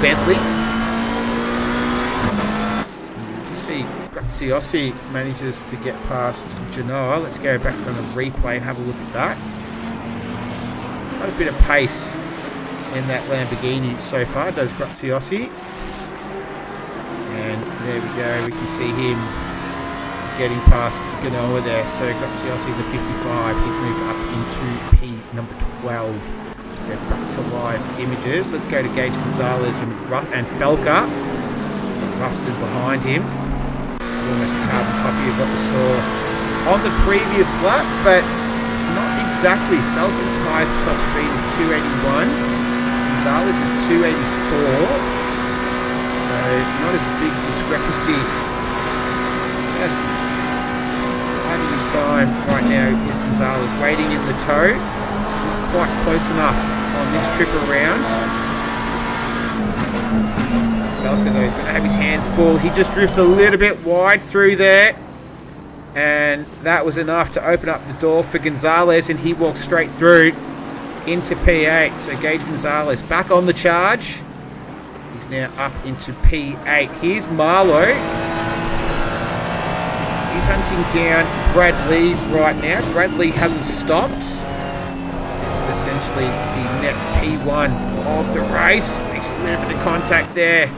Bentley. See, Graziosi manages to get past Genoa. Let's go back on a replay and have a look at that. He's got a bit of pace in that Lamborghini so far, does Graziosi. And there we go, we can see him getting past Genoa there. So Graziosi, the 55, he's moved up into P number 12. Go back to live images. Let's go to Gage Gonzalez and Felker. Rusted behind him. Almost a carbon copy of what we saw on the previous lap, but not exactly. Falcon's highest top speed is 281. Gonzalez is 284. So not as big discrepancy. Just having his time right now is Gonzalez waiting in the toe. Not quite close enough on this trip around. Falco though is going to have his hands full. He just drifts a little bit wide through there, and that was enough to open up the door for Gonzalez, and he walks straight through into P8. So Gage Gonzalez back on the charge. He's now up into P8. Here's Marlowe. He's hunting down Brad Lee right now. Brad Lee hasn't stopped. This is essentially the net P1 of the race. Makes a little bit of contact there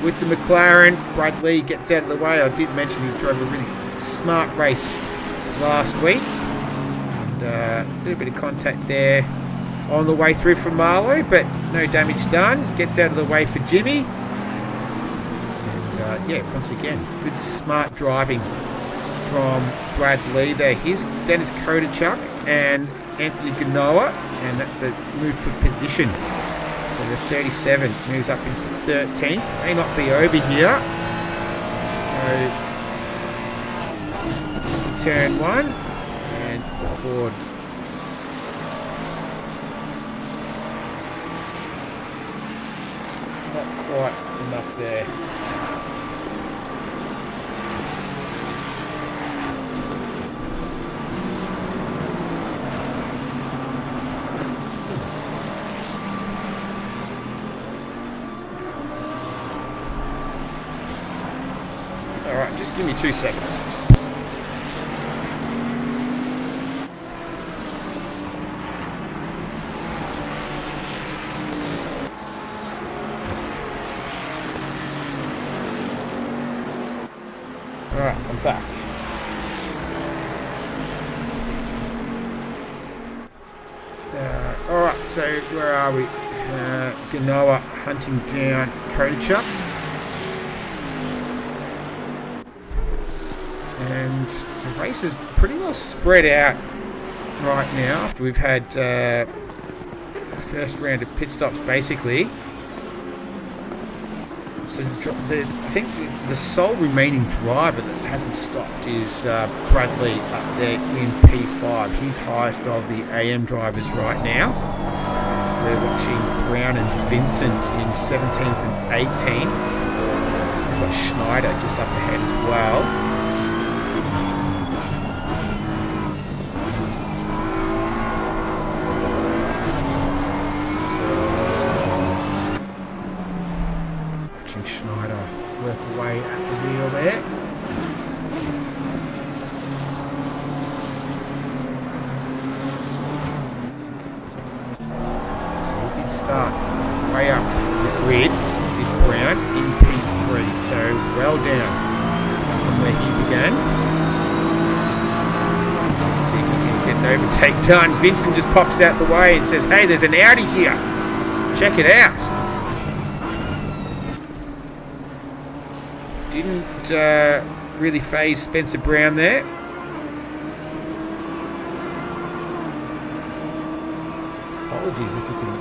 with the McLaren. Brad Lee gets out of the way. I did mention he drove a really smart race last week. And a little bit of contact there on the way through from Marlowe, but no damage done. Gets out of the way for Jimmy. And yeah, once again, good smart driving from Brad Lee there. Here's Dennis Kodachuk and Anthony Ganoa, and that's a move for position. So the 37 moves up into 13th. May not be over here. So to turn 1 and forward. Not quite enough there. Alright, just give me 2 seconds. Alright, I'm back. Alright, so where are we? Ganoa hunting down Kodachuk. And the race is pretty well spread out right now after we've had the first round of pit stops basically. So I think the sole remaining driver that hasn't stopped is Bradley up there in P5. He's highest of the AM drivers right now. We're watching Brown and Vincent in 17th and 18th. We've got Schneider just up ahead as well. Schneider work away at the wheel there. So he did start way up the grid, did Brown in P3, so well down from where he began. Let's see if he can get an overtake done. Vincent just pops out the way and says, hey, there's an Audi here. Check it out. Didn't really phase Spencer Brown there. Apologies if you can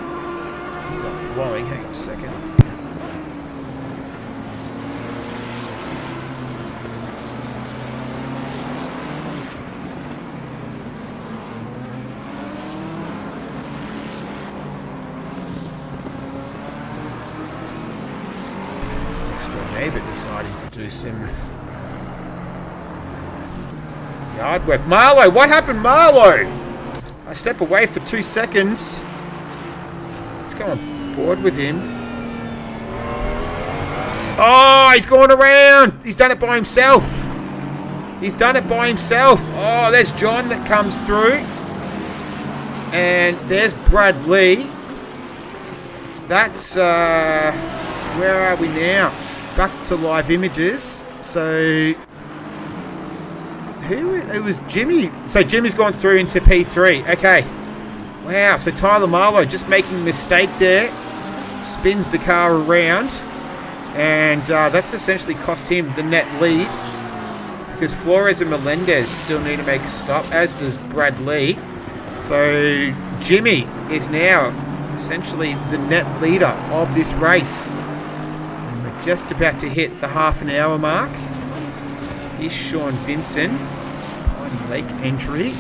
hear that blowing. Hang on a second. Neighbour deciding to do some yard work. Marlowe, what happened, Marlowe? I step away for 2 seconds. Let's go on board with him. Oh, he's going around. He's done it by himself. He's done it by himself. Oh, there's John that comes through. And there's Bradley. That's, where are we now? Back to live images. So it was Jimmy. So Jimmy's gone through into P3. Okay. Wow. So Tyler Marlowe just making a mistake there. Spins the car around. And that's essentially cost him the net lead. Because Flores and Melendez still need to make a stop, as does Bradley. So Jimmy is now essentially the net leader of this race. Just about to hit the half an hour mark. Here's Sean Vincent, Piney Lake entry.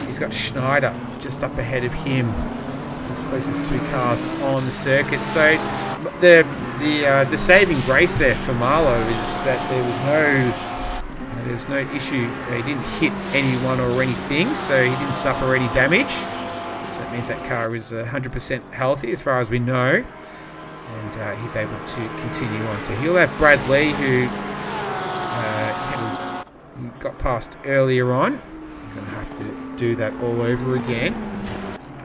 He's got Schneider just up ahead of him. His closest two cars on the circuit. So the saving grace there for Marlowe is that there was no issue. He didn't hit anyone or anything, so he didn't suffer any damage. So that means that car is 100% healthy as far as we know. And he's able to continue on. So he'll have Bradley, who got past earlier on. He's going to have to do that all over again.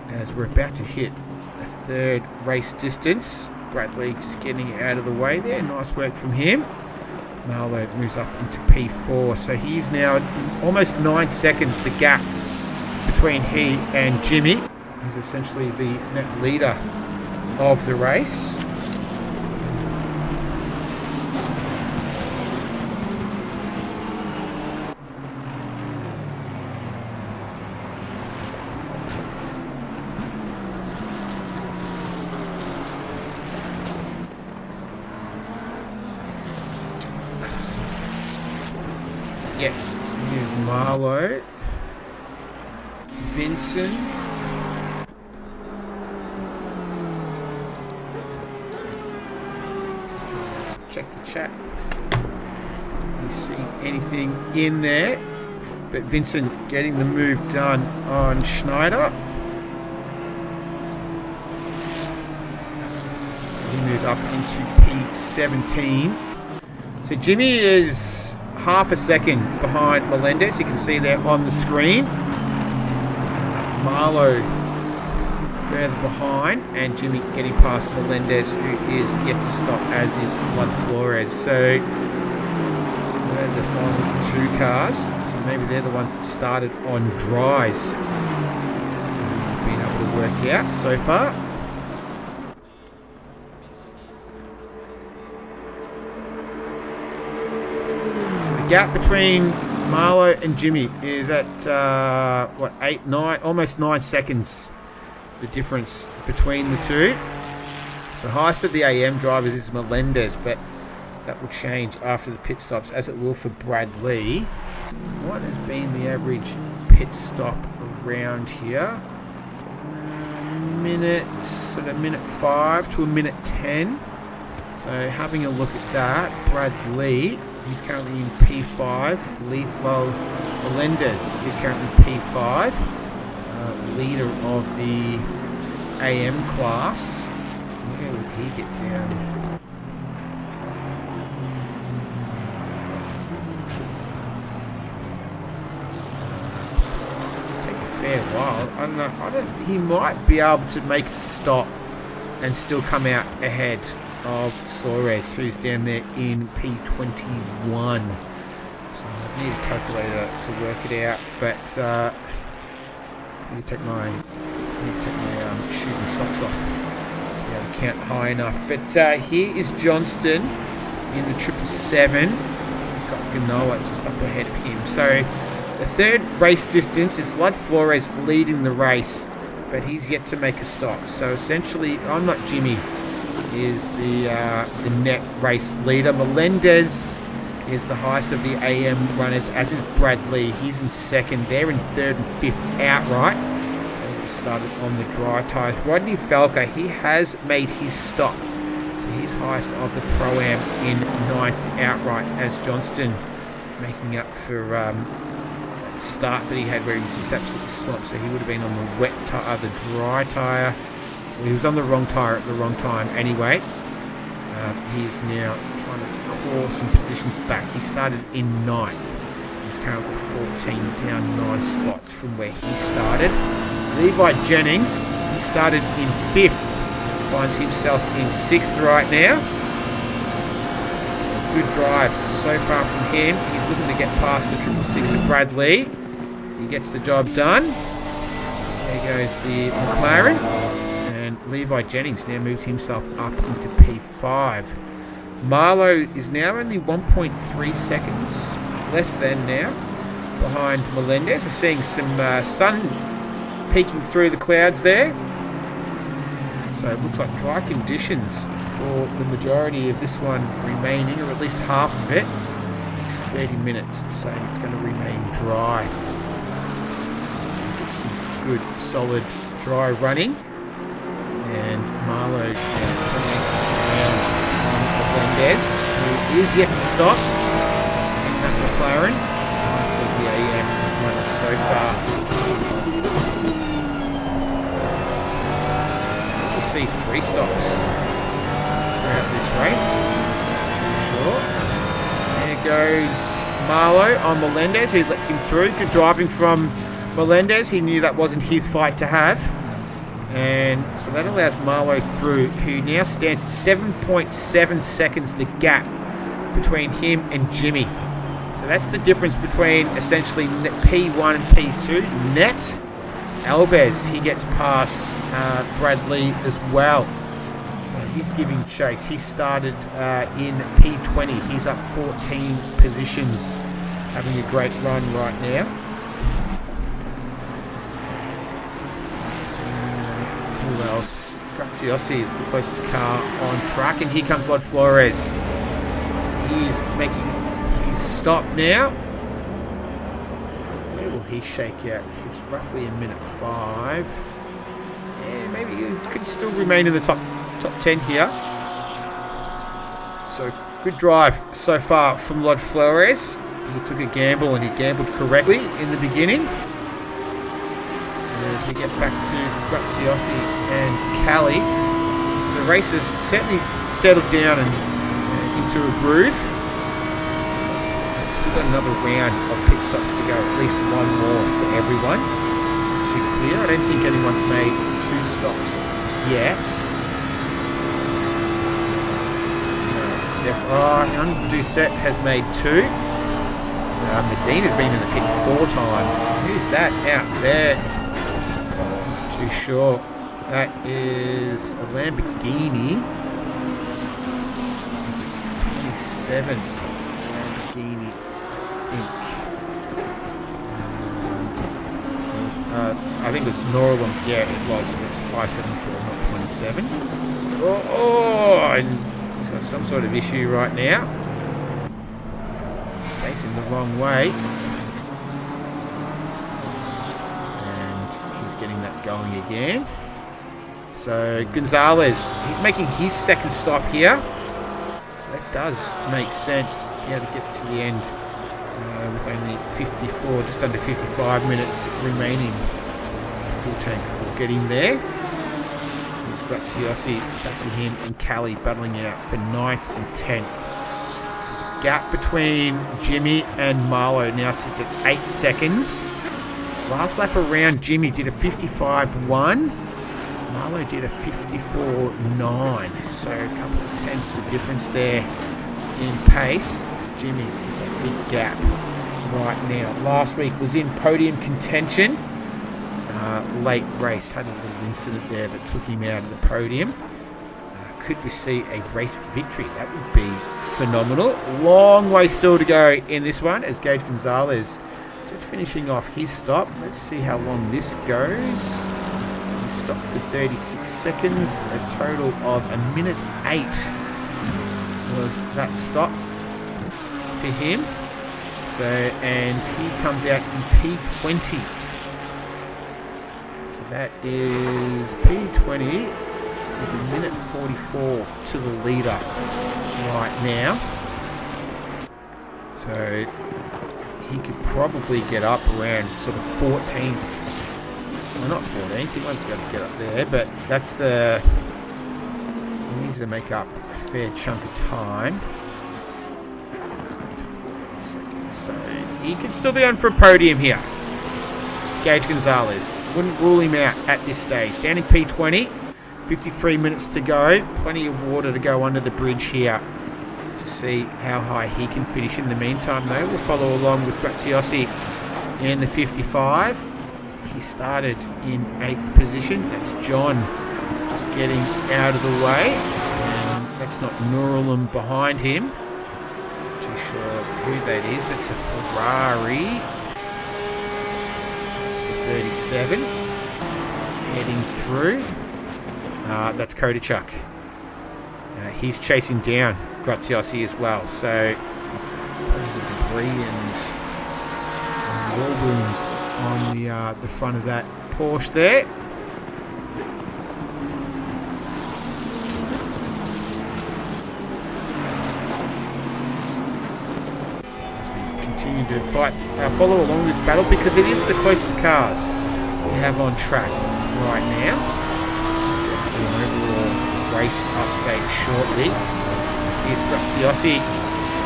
As we're about to hit a third race distance. Bradley just getting out of the way there. Nice work from him. Marlowe moves up into P4. So he's now almost 9 seconds, the gap between he and Jimmy. He's essentially the net leader of the race. Yep, here's Marlowe, Vincent, check the chat. You see anything in there? But Vincent getting the move done on Schneider. So he moves up into P17. So Jimmy is half a second behind Melendez. You can see there on the screen. Marlowe further behind, and Jimmy getting past Melendez, who is yet to stop, as is Blood Flores. So they're the final two cars. So maybe they're the ones that started on dries. Been able to work out so far. So the gap between Marlowe and Jimmy is at, 8, 9, almost 9 seconds. The difference between the two. So highest of the AM drivers is Melendez, but that will change after the pit stops, as it will for Brad Lee. What has been the average pit stop around here? Minute 5 to a minute 10. So having a look at that, Brad Lee, he's currently in P5. Melendez is currently P5, leader of the AM class. Where would he get down? Take a fair while. I don't know. He might be able to make a stop and still come out ahead of Suarez, who's down there in P21. So I need a calculator to work it out, but I need to take my shoes and socks off to be able to count high enough. But here is Johnston in the 777. He's got Ganoa just up ahead of him. So the third race distance, it's Lud Flores leading the race, but he's yet to make a stop. So essentially, I'm not Jimmy, is the net race leader. Melendez is the highest of the AM runners, as is Brad Lee. He's in second. They're in third and fifth outright. So we started on the dry tyres. Rodney Falco, he has made his stop. So he's highest of the Pro-Am in ninth outright, as Johnston making up for that start that he had where he was just absolutely swamped. So he would have been on the wet tyre, the dry tyre. Well, he was on the wrong tyre at the wrong time anyway. He's now trying to claw some positions back. He started in ninth. He's currently 14, down 9 spots from where he started. Levi Jennings, he started in fifth. Finds himself in sixth right now. So good drive so far from him. He's looking to get past the 666 of Brad Lee. He gets the job done. There goes the McLaren. And Levi Jennings now moves himself up into P5. Marlowe is now only 1.3 seconds, less than now, behind Melendez. We're seeing some sun peeking through the clouds there. So it looks like dry conditions for the majority of this one remaining, or at least half of it. Next 30 minutes, saying it's going to remain dry. So we get some good, solid, dry running. And Marlowe coming around on Melendez, who is yet to stop in that McLaren. Nice with the AM runner so far. We'll see 3 stops throughout this race. Too short. There goes Marlowe on Melendez, who lets him through. Good driving from Melendez. He knew that wasn't his fight to have. And so that allows Marlowe through, who now stands at 7.7 seconds, the gap between him and Jimmy. So that's the difference between essentially P1 and P2. Net Alves, he gets past Brad Lee as well. So he's giving chase. He started in P20. He's up 14 positions, having a great run right now. Who else? Graziosi is the closest car on track, and here comes Lod Flores. So he's making his stop now. Where will he shake out? It's roughly a minute 5. Yeah, maybe he could still remain in the top 10 here. So good drive so far from Lod Flores. He took a gamble, and he gambled correctly in the beginning. As we get back to Graziosi and Cali. So the race has certainly settled down and into a groove. We've still got another round of pit stops to go, at least one more for everyone to clear. I don't think anyone's made 2 stops yet. Doucette has made 2. Medina's been in the pits 4 times. Who's that out there? Too short. That is a Lamborghini. Is it 27? Lamborghini I think it was Norwell. Yeah, it was. It's 574, not 27. And he's got some sort of issue right now. Facing the wrong way. And he's getting that going again. So Gonzalez, he's making his second stop here. So that does make sense. Be able to get to the end with only 54, just under 55 minutes remaining. Full tank will get in there. Here's Graziosi back to him and Callie battling out for 9th and 10th. So the gap between Jimmy and Marlowe now sits at 8 seconds. Last lap around, Jimmy did a 55.1. Marlowe did a 54.9. So a couple of tenths the difference there in pace. Jimmy with a big gap right now. Last week was in podium contention. Late race, had a little incident there that took him out of the podium. Could we see a race victory? That would be phenomenal. Long way still to go in this one as Gage Gonzalez just finishing off his stop. Let's see how long this goes. He stopped for 36 seconds. A total of 1:08 was that stop for him. So, and he comes out in P20. So that is P20 is 1:44 to the leader right now. So he could probably get up around sort of 14th. Well, not 14th, he won't be able to get up there, but that's the... He needs to make up a fair chunk of time. To 14 seconds. So he could still be on for a podium here. Gage Gonzalez. Wouldn't rule him out at this stage. Down in P20. 53 minutes to go. Plenty of water to go under the bridge here to see how high he can finish. In the meantime, though, we'll follow along with Graziosi in the 55. He started in 8th position. That's John just getting out of the way. And that's not Nurulum behind him. Not too sure who that is. That's a Ferrari. That's the 37. Heading through. That's Kodachuk. He's chasing down Graziosi as well. So plenty of debris and some wall booms on the front of that Porsche there. As we continue to fight, follow along this battle because it is the closest cars we have on track right now. An overall race update shortly. Here's Graziosi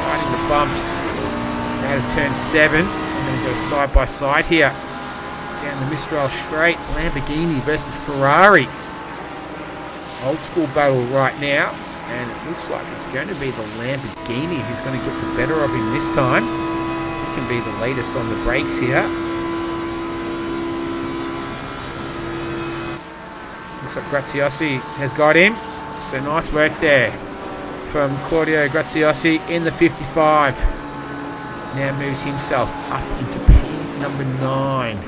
riding the bumps out of turn 7. I'm going to go side by side here down the Mistral straight. Lamborghini versus Ferrari. Old school battle right now, and it looks like it's going to be the Lamborghini who's going to get the better of him this time. He can be the latest on the brakes here. Looks like Graziosi has got him. So nice work there from Claudio Graziosi in the 55. Now moves himself up into P number 9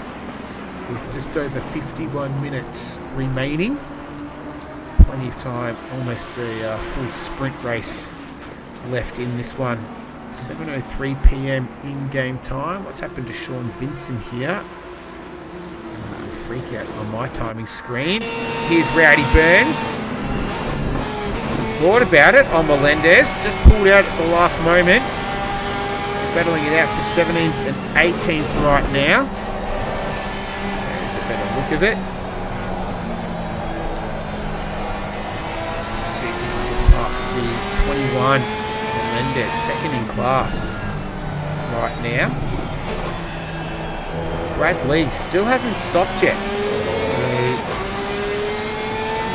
with just over 51 minutes remaining. Plenty of time, almost a full sprint race left in this one. 7:03 p.m. in-game time. What's happened to Sean Vincent here? Freak out on my timing screen. Here's Rowdy Burns. Thought about it on Melendez. Just pulled out at the last moment. Battling it out for 17th and 18th right now. There's a better look of it. Let's see if we can get past the 21. Melendez, second in class right now. Brad Lee still hasn't stopped yet. So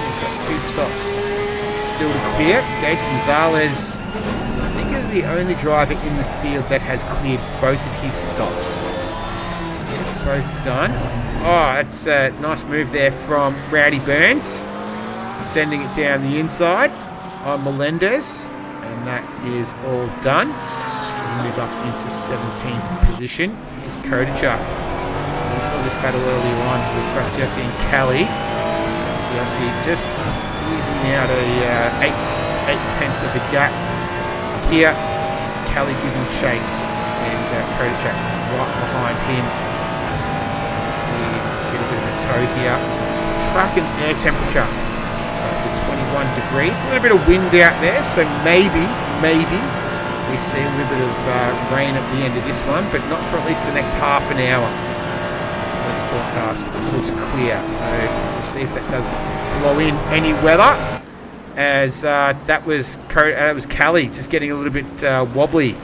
we've got 2 stops still to clear. Gage Gonzalez, I think, is the only driver in the field that has cleared both of his stops. So both done. Oh, that's a nice move there from Rowdy Burns. Sending it down the inside on Melendez. And that is all done. So moves up into 17th position. Here's Kodachuk. So we saw this battle earlier on with Graziosi and Kelly. Graziosi just easing out a 8/10 of a gap. Here, Kelly giving chase, and Kodachuk right behind him. See, get a bit of a tow here. Track and air temperature for 21 degrees. A little bit of wind out there, so maybe we see a little bit of rain at the end of this one, but not for at least the next half an hour. The forecast looks clear, so we'll see if that does blow in any weather. As that was Kelly just getting a little bit wobbly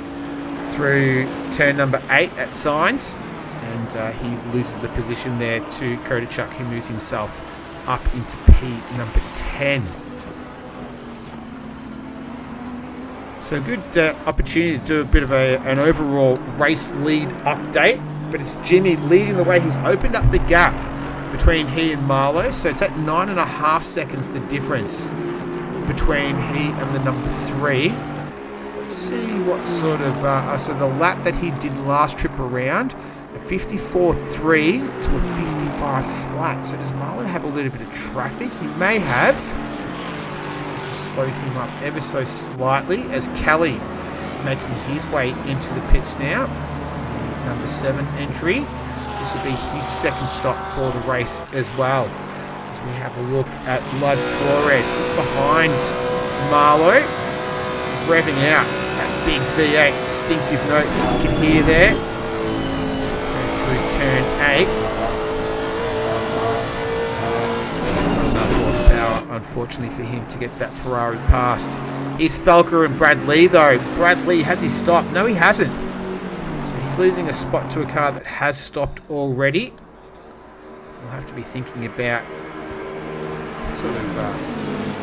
through turn number 8 at Signs, and he loses a position there to Kodachuk, who moves himself up into P number 10. So good opportunity to do a bit of an overall race lead update, but it's Jimmy leading the way. He's opened up the gap between he and Marlowe, so it's at 9.5 seconds the difference between he and the number 3. Let's see what sort of so the lap that he did last trip around, a 54.3 to a 55 flat. So does Marlowe have a little bit of traffic? He may have. Just slowed him up ever so slightly as Kelly making his way into the pits now. Number 7 entry. This will be his second stop for the race as well. As we have a look at Lud Flores behind Marlowe, revving out that big V8 distinctive note you can hear there. Through turn 8. Enough horsepower, unfortunately, for him to get that Ferrari past. Here's Felker and Brad Lee, though. Brad Lee, has he stopped? No, he hasn't. So he's losing a spot to a car that has stopped already. We'll have to be thinking about what sort of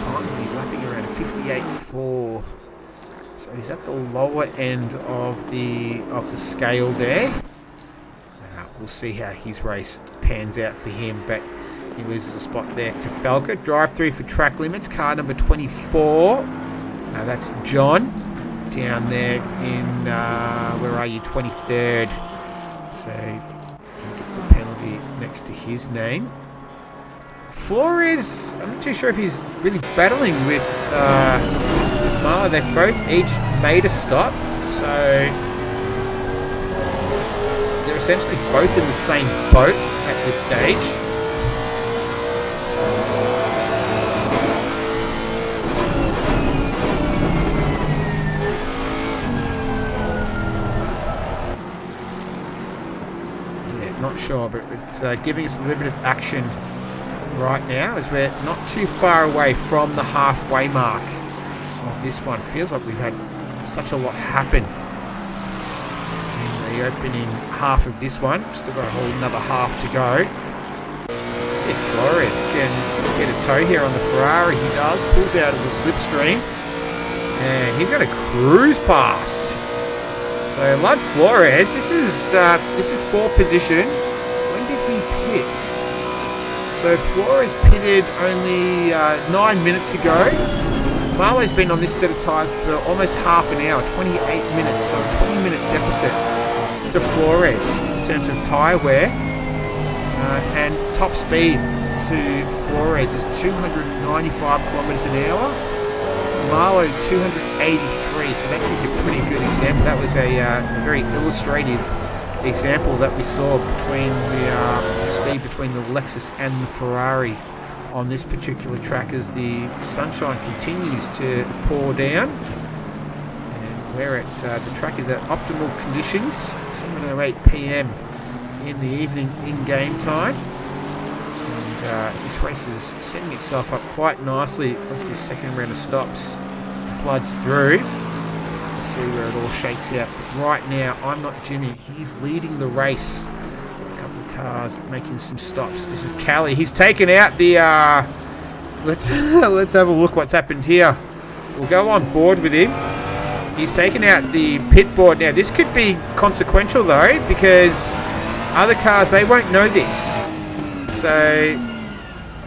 times is he lapping around a 58.4. So he's at the lower end of the scale there. We'll see how his race pans out for him, but he loses a spot there to Felker. Drive through for track limits, car number 24. That's John down there in, where are you, 23rd. So he gets a penalty next to his name. Flores, I'm not too sure if he's really battling with Marlowe. They've both each made a stop, so they're essentially both in the same boat at this stage. Yeah, not sure, but it's giving us a little bit of action right now as we're not too far away from the halfway mark of this one. Feels like we've had such a lot happen the opening half of this one. Still got a whole another half to go. See if Flores can get a tow here on the Ferrari. He does. Pulls out of the slipstream, and he's going to cruise past. So Lud Flores, this is 4th position. When did he pit? So Flores pitted only 9 minutes ago. Marlowe's been on this set of tyres for almost half an hour, 28 minutes, so a 20-minute deficit to Flores in terms of tyre wear, and top speed to Flores is 295 kilometres an hour. Marlowe 283, so that gives you a pretty good example. That was a very illustrative example that we saw between the speed between the Lexus and the Ferrari on this particular track as the sunshine continues to pour down. We're at the track is at optimal conditions, 7:08 p.m. in the evening in game time, and this race is setting itself up quite nicely once this second round of stops floods through. We'll see where it all shakes out. But right now, I'm not Jimmy. He's leading the race. A couple of cars making some stops. This is Callie. He's taken out the. Let's have a look what's happened here. We'll go on board with him. He's taken out the pit board. Now, this could be consequential, though, because other cars, they won't know this. So,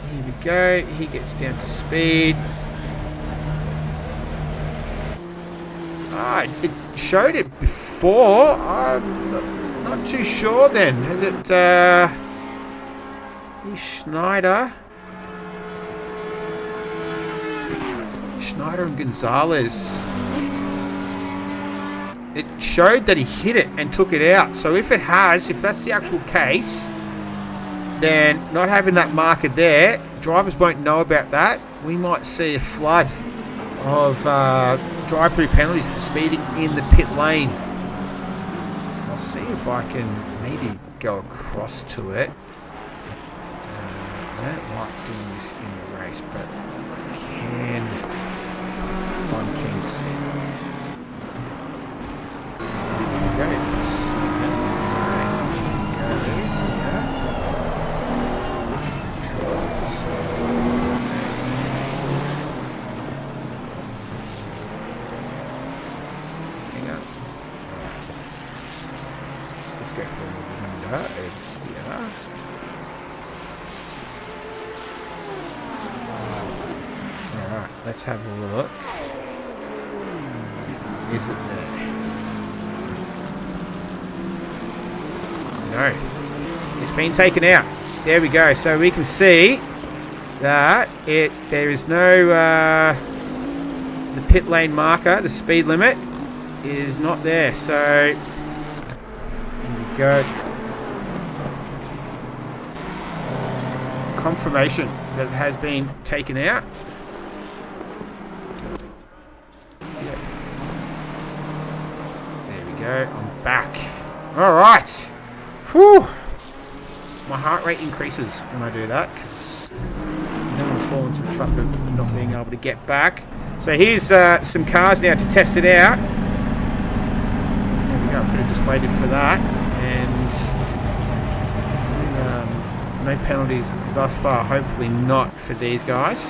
here we go. He gets down to speed. showed it before. I'm not too sure then. Has it... Schneider and Gonzalez. It showed that he hit it and took it out. So if it has, if that's the actual case, then not having that marker there, drivers won't know about that. We might see a flood of drive-through penalties for speeding in the pit lane. I'll see if I can maybe go across to it. I don't like doing this in the race, but I can. I'm keen to see. Let's go for a window over here. Alright, let's have a look. Is it there? No. It's been taken out. There we go. So we can see that there is no the pit lane marker, the speed limit is not there. So here we go. Confirmation that it has been taken out. There we go. I'm back. All right. Whew. My heart rate increases when I do that because I don't want to fall into the trap of not being able to get back. So here's some cars now to test it out. There we go. I could have just waited for that. And no penalties thus far. Hopefully not for these guys.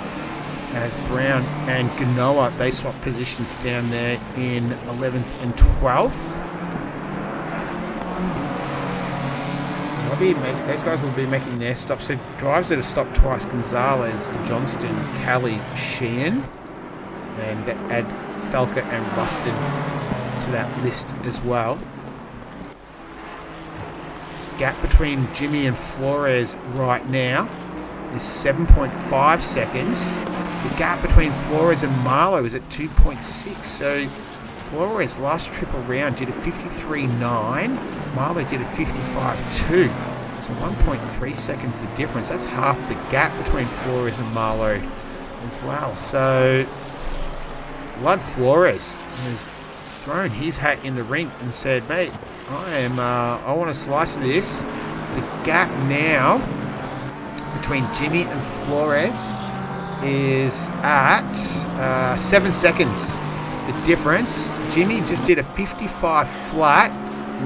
As Brown and Ganoa, they swap positions down there in 11th and 12th. Those guys will be making their stops. So drivers that have stopped twice: Gonzalez, Johnston, Kelly, Sheehan, and add Falca and Rustin to that list as well. Gap between Jimmy and Flores right now is 7.5 seconds. The gap between Flores and Marlowe is at 2.6. So Flores last trip around did a 53.9. Marlowe did a 55.2. So 1.3 seconds the difference. That's half the gap between Flores and Marlowe as well. So Lud Flores has thrown his hat in the ring and said, mate, I want a slice of this. The gap now between Jimmy and Flores is at 7 seconds. The difference, Jimmy just did a 55 flat.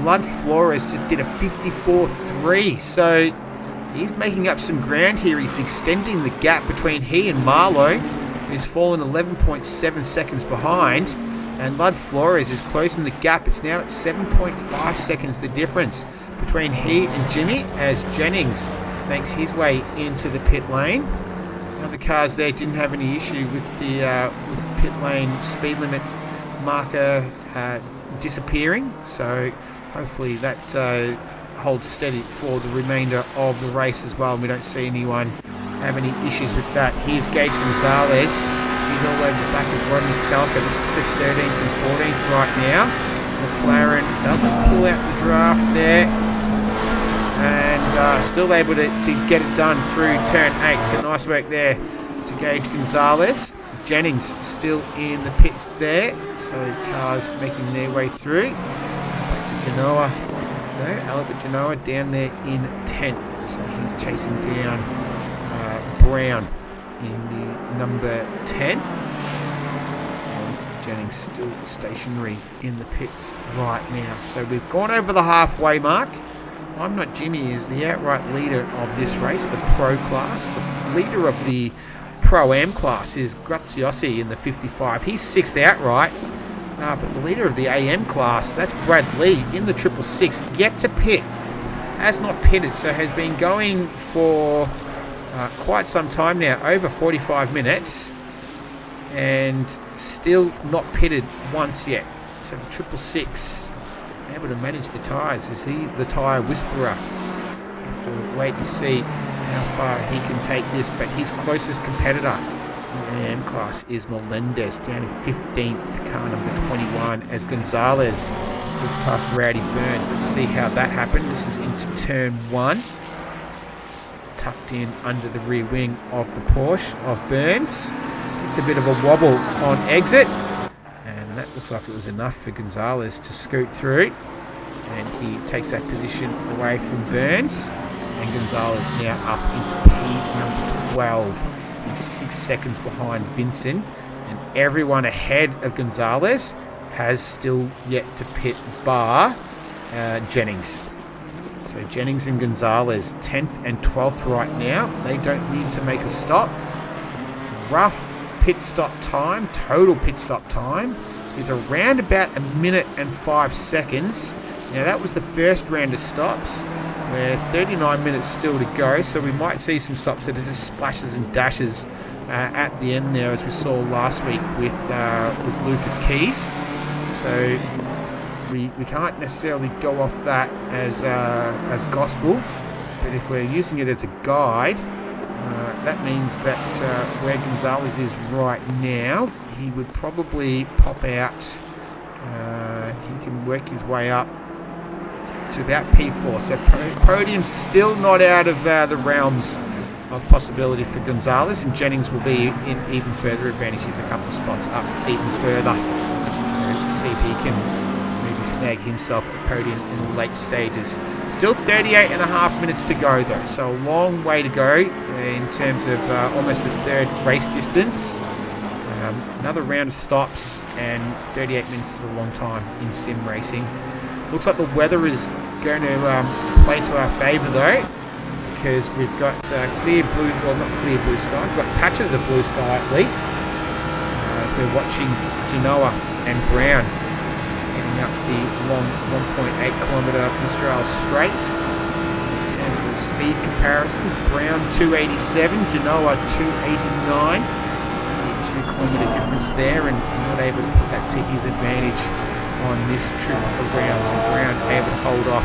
Lud Flores just did a 54.3. So he's making up some ground here. He's extending the gap between he and Marlowe, who's fallen 11.7 seconds behind. And Lud Flores is closing the gap. It's now at 7.5 seconds the difference between he and Jimmy as Jennings makes his way into the pit lane. Other cars there didn't have any issue with the pit lane speed limit marker disappearing. So hopefully that holds steady for the remainder of the race as well. We don't see anyone have any issues with that. Here's Gage Gonzalez. He's all over the back of Rodney Falca. This is the 13th and 14th right now. McLaren doesn't pull out the draft there. And still able to get it done through turn 8. So nice work there to Gage Gonzalez. Jennings still in the pits there. So cars making their way through. Back to Genoa. No, Albert Genoa down there in 10th. So he's chasing down Brown in the number 10. And Jennings still stationary in the pits right now. So we've gone over the halfway mark. I'm Not Jimmy is the outright leader of this race, the Pro class. The leader of the Pro-Am class is Graziosi in the 55. He's 6th outright. But the leader of the AM class, that's Brad Lee in the 666, yet to pit. Has not pitted, so has been going for quite some time now, over 45 minutes, and still not pitted once yet. So the 666 able to manage the tyres. Is he the tyre whisperer? Have to wait and see how far he can take this, but his closest competitor in the AM class is Melendez, down in 15th, car number 21, as Gonzalez gets past Rowdy Burns. Let's see how that happened. This is into turn 1, tucked in under the rear wing of the Porsche of Burns. It's a bit of a wobble on exit, and that looks like it was enough for Gonzalez to scoot through, and he takes that position away from Burns, and Gonzalez now up into P number 12. He's 6 seconds behind Vincent, and everyone ahead of Gonzalez has still yet to pit, bar Jennings. So Jennings and Gonzalez 10th and 12th right now. They don't need to make a stop. Rough pit stop time, total pit stop time, is around about 1 minute and 5 seconds. Now that was the first round of stops. We're 39 minutes still to go, so we might see some stops that are just splashes and dashes at the end there, as we saw last week with Lucas Keys. So we can't necessarily go off that as gospel, but if we're using it as a guide, that means that where Gonzalez is right now, he would probably pop out. He can work his way up to about P4. So podium's still not out of the realms of possibility for Gonzalez, and Jennings will be in even further advantage. He's a couple of spots up even further. So see if he can maybe snag himself a podium in the late stages. Still 38 and a half minutes to go though, so a long way to go in terms of almost a third race distance. Another round of stops, and 38 minutes is a long time in sim racing. Looks like the weather is going to play to our favour though, because we've got clear blue, well not clear blue sky, we've got patches of blue sky at least. We're watching Genoa and Brown heading up the long 1.8 kilometre Mistral Straight. In terms of speed comparisons, Brown 287, Genoa 289. 2 kilometre difference there, and not able to put that to his advantage on this trip around. So Brown able to hold off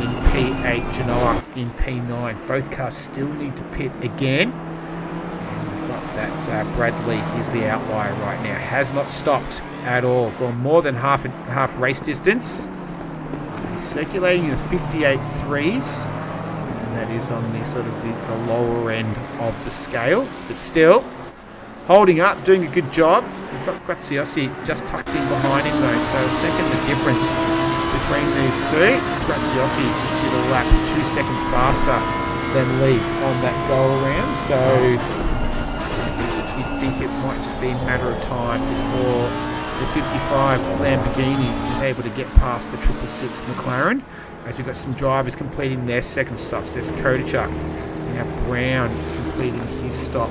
in P8, Genoa in P9. Both cars still need to pit again. And we've got that Bradley, he's the outlier right now. Has not stopped at all. Gone more than half race distance. He's circulating in the 58 threes. And that is on the sort of the lower end of the scale. But still, holding up, doing a good job. He's got Graziosi just tucked in behind him though, so a second the difference between these two. Graziosi just did a lap 2 seconds faster than Lee on that go around, so you'd think it might just be a matter of time before the 55 Lamborghini is able to get past the 666 McLaren. As we've got some drivers completing their second stops. There's Kodachuk, now Brown completing his stop.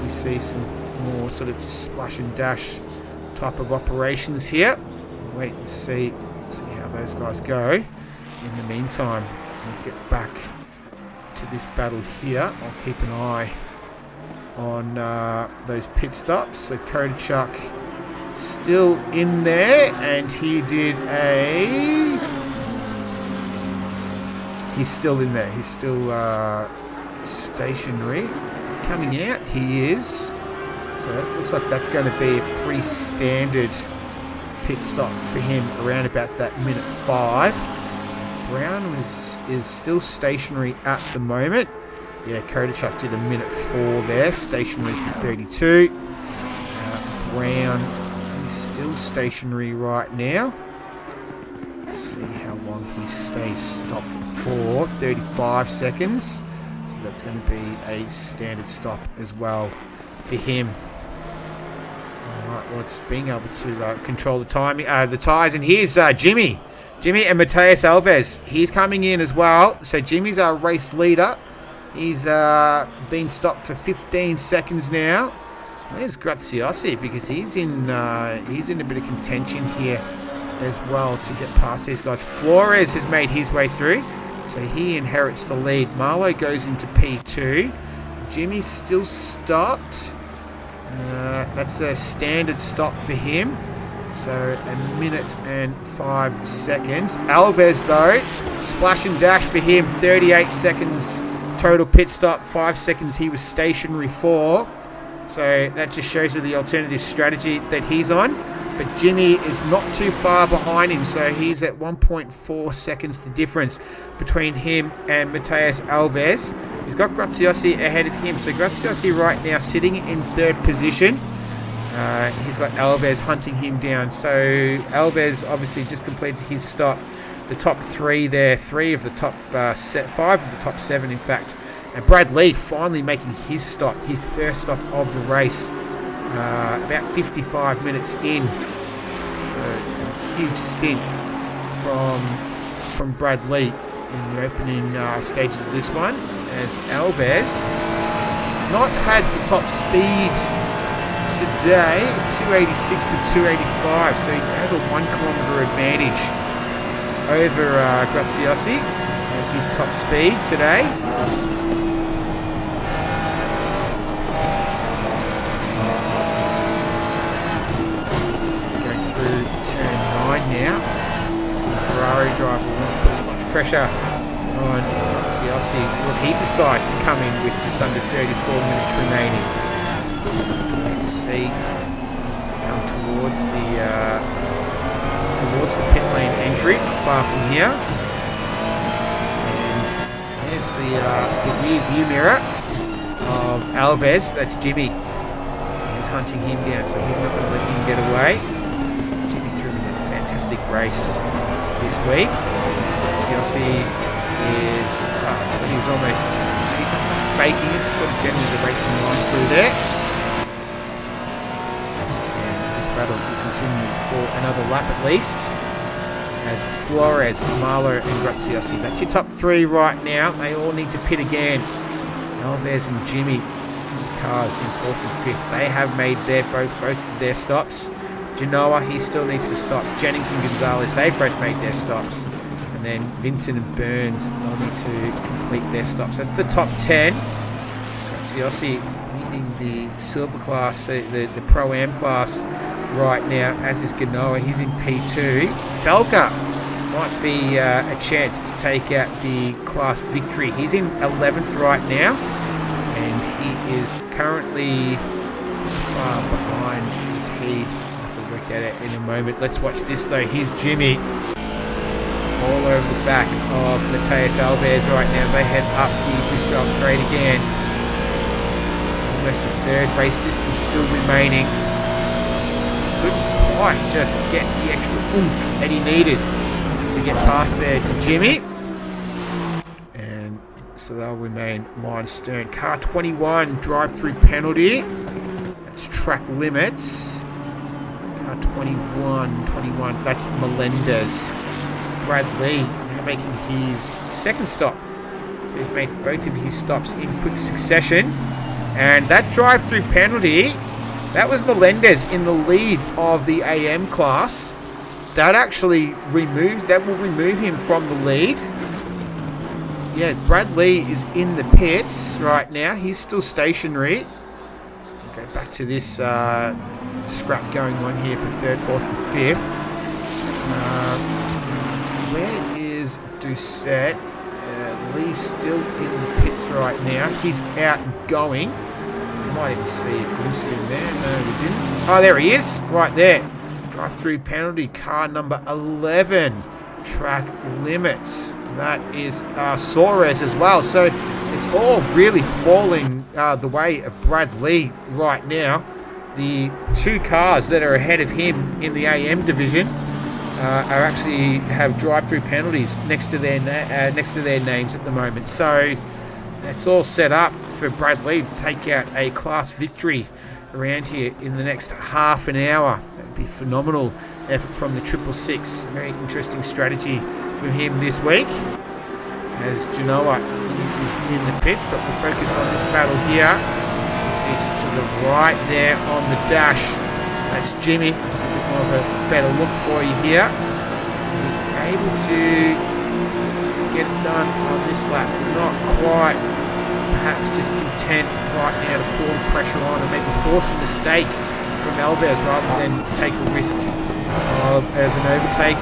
We see some more sort of just splash and dash type of operations here. Wait and see how those guys go. In the meantime, we'll get back to this battle here. I'll keep an eye on those pit stops. So Kodachuk still in there, and he's still in there. He's still stationary. Coming out, he is. So it looks like that's going to be a pretty standard pit stop for him, around about that minute 5. Brown is still stationary at the moment. Yeah, Kodachuk did a minute 4 there, stationary for 32. Brown is still stationary right now. Let's see how long he stays stopped for. 35 seconds. That's going to be a standard stop as well for him. Alright, well, it's being able to control the timing, the tyres, and here's Jimmy and Mateus Alves. He's coming in as well. So Jimmy's our race leader. He's been stopped for 15 seconds now. Where's Graziosi? Because he's in a bit of contention here as well to get past these guys. Flores has made his way through. So he inherits the lead. Marlowe goes into P2. Jimmy's still stopped. That's a standard stop for him. So a minute and 5 seconds. Alves though, splash and dash for him. 38 seconds total pit stop. 5 seconds he was stationary for. So that just shows you the alternative strategy that he's on. But Jimmy is not too far behind him, so he's at 1.4 seconds the difference between him and Matheus Alves. He's got Graziosi ahead of him, so Graziosi right now sitting in third position. He's got Alves hunting him down. So Alves obviously just completed his stop. The top three there, five of the top 7 in fact. And Brad Lee finally making his stop, his first stop of the race. About 55 minutes in. So a huge stint from Brad Lee in the opening stages of this one. As Alves not had the top speed today, 286 to 285, so he has a 1 kilometre advantage over Graziosi as his top speed today. Now, so the Ferrari driver will not put as much pressure on Graziosi. Will he decide to come in with just under 34 minutes remaining? Wait to see as they come towards the pit lane entry, not far from here. And there's the rear view mirror of Alves. That's Jimmy. He's hunting him down, so he's not going to let him get away. Fantastic race this week. Graziosi is he was almost faking it, sort of generally the racing line through there. And this battle will continue for another lap at least. As Flores, Marlow and Graziosi. That's your top 3 right now. They all need to pit again. Alves and Jimmy cars in 4th and 5th. They have made both of their stops. Genoa, he still needs to stop. Jennings and Gonzalez, they've both made their stops. And then Vincent and Burns, they'll need to complete their stops. That's the top 10. Graziosi leading the silver class, the Pro-Am class right now, as is Genoa. He's in P2. Felker might be a chance to take out the class victory. He's in 11th right now. And he is currently far behind, is he? Work that out in a moment. Let's watch this though. Here's Jimmy all over the back of Matheus Alves right now. They head up the Bristol straight again. Almost a third. Race distance still remaining. Couldn't quite just get the extra oomph that he needed to get past there to Jimmy. And so they'll remain line stern. Car 21 drive-through penalty. That's track limits. 21, that's Melendez. Brad Lee now making his second stop. So he's made both of his stops in quick succession. And that drive-through penalty, that was Melendez in the lead of the AM class. That will remove him from the lead. Yeah, Brad Lee is in the pits right now. He's still stationary. Go back to this scrap going on here for 3rd, 4th and 5th. Where is Doucette? Lee's still in the pits right now. He's out going. We might even see a glimpse of him there. No, we didn't. Oh, there he is. Right there. Drive-through penalty. Car number 11. Track limits. That is Suarez as well. So it's all really falling the way of Brad Lee right now. The 2 cars that are ahead of him in the AM division are actually have drive-through penalties next to their names at the moment. So it's all set up for Brad Lee to take out a class victory around here in the next half an hour. That'd be phenomenal effort from the 666. Very interesting strategy from him this week. As Genoa is in the pits, but we'll focus on this battle here. See just to the right there on the dash. That's Jimmy. It's a bit more of a better look for you here. Is he able to get it done on this lap? Not quite. Perhaps just content right now to pour the pressure on and maybe force a mistake from Alves rather than take a risk of an overtake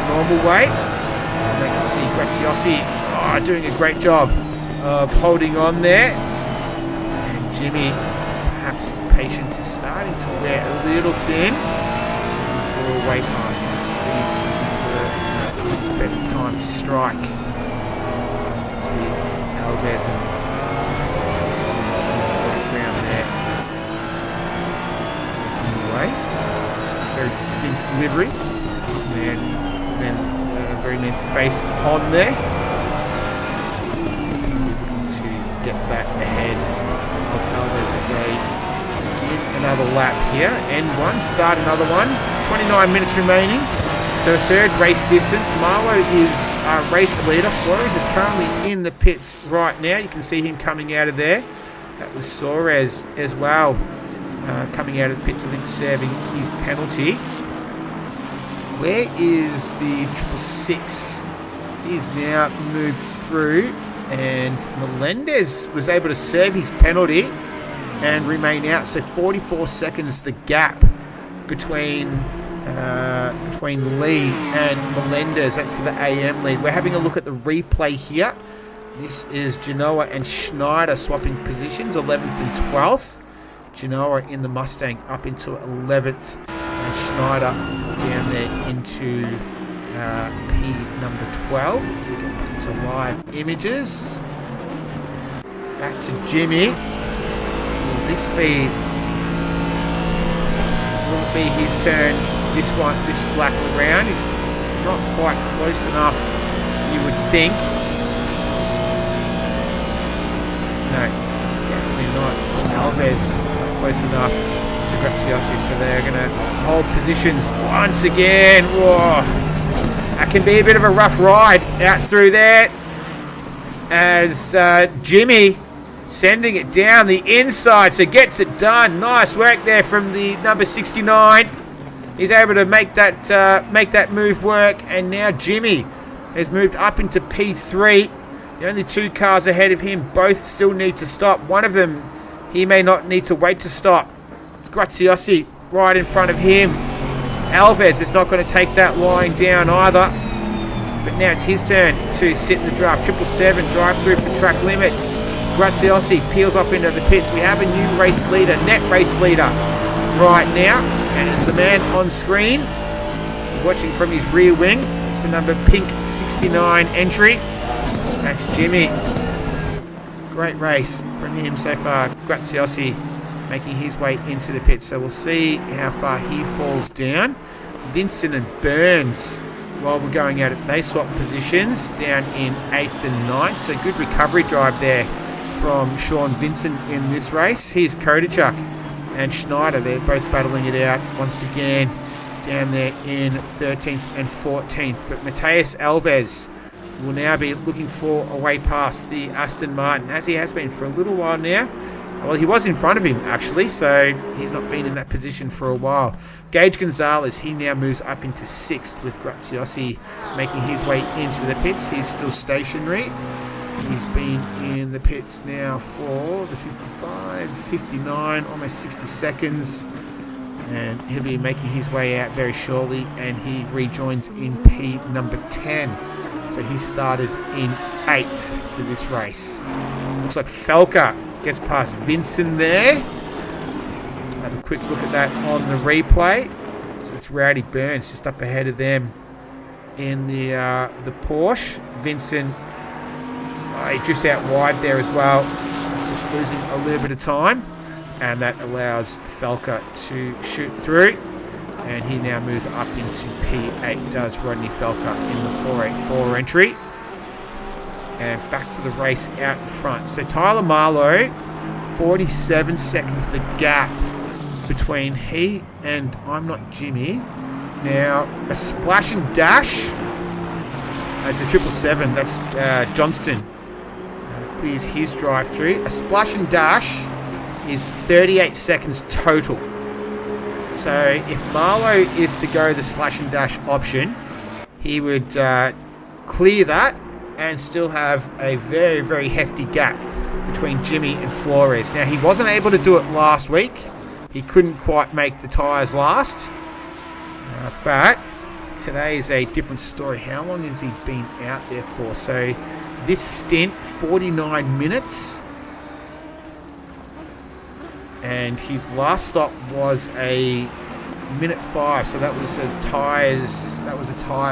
normal weight. And they can see Graziosi doing a great job of holding on there. And Jimmy, perhaps his patience is starting to wear a little thin. For a weight pass, might just be for a better time to strike. You can see Alves and background there. Working away. Very distinct livery. And then a very nice face on there. Looking to get that ahead of Alves as they begin another lap here. End one, start another one. 29 minutes remaining. So third race distance. Marlowe is race leader. Flores is currently in the pits right now. You can see him coming out of there. That was Suarez as well. Coming out of the pits, I think, serving his penalty. Where is the 666? He's now moved through, and Melendez was able to serve his penalty and remain out. So 44 seconds the gap between Lee and Melendez. That's for the AM lead. We're having a look at the replay here. This is Genoa and Schneider swapping positions, 11th and 12th. Genoa in the Mustang up into 11th, and Schneider down there into P number 12. We get back to live images. Back to Jimmy. Will this be his turn? This lap around. He's not quite close enough, you would think. No, definitely not. Alves not close enough to Graziosi, so they're going to hold positions once again. Whoa. That can be a bit of a rough ride out through there as Jimmy sending it down the inside, so gets it done. Nice work there from the number 69. He's able to make that move work, and now Jimmy has moved up into P3. The only two cars ahead of him both still need to stop. One of them, he may not need to wait to stop. Graziosi right in front of him. Alves is not going to take that line down either. But now it's his turn to sit in the draft. 777 drive through for track limits. Graziosi peels off into the pits. We have a new race leader, net race leader right now. And it's the man on screen, watching from his rear wing. It's the number pink 69 entry. That's Jimmy. Great race from him so far. Graziosi making his way into the pits. So we'll see how far he falls down. Vincent and Burns, while we're going at it, they swap positions down in 8th and 9th. So good recovery drive there from Sean Vincent in this race. Here's Kodachuk and Schneider. They're both battling it out once again down there in 13th and 14th. But Mateus Alves will now be looking for a way past the Aston Martin, as he has been for a little while now. Well, he was in front of him, actually, so he's not been in that position for a while. Gage Gonzalez, he now moves up into 6th with Graziosi making his way into the pits. He's still stationary. He's been in the pits now for the 55, 59, almost 60 seconds. And he'll be making his way out very shortly, and he rejoins in P number 10. So he started in 8th for this race. Looks like Felker gets past Vincent there. Have a quick look at that on the replay. So it's Rowdy Burns just up ahead of them in the Porsche. Vincent, he drifts out wide there as well, just losing a little bit of time, and that allows Felker to shoot through, and he now moves up into P8, does Rodney Felker in the 484 entry. And back to the race out in front. So Tyler Marlowe, 47 seconds the gap between he and I'm Not Jimmy. Now a splash and dash as the 777, that's Johnston, clears his drive through. A splash and dash is 38 seconds total. So if Marlowe is to go the splash and dash option, he would clear that and still have a very, very hefty gap between Jimmy and Flores. Now, he wasn't able to do it last week. He couldn't quite make the tyres last. But today is a different story. How long has he been out there for? So this stint, 49 minutes. And his last stop was a minute 5. So that was a tyres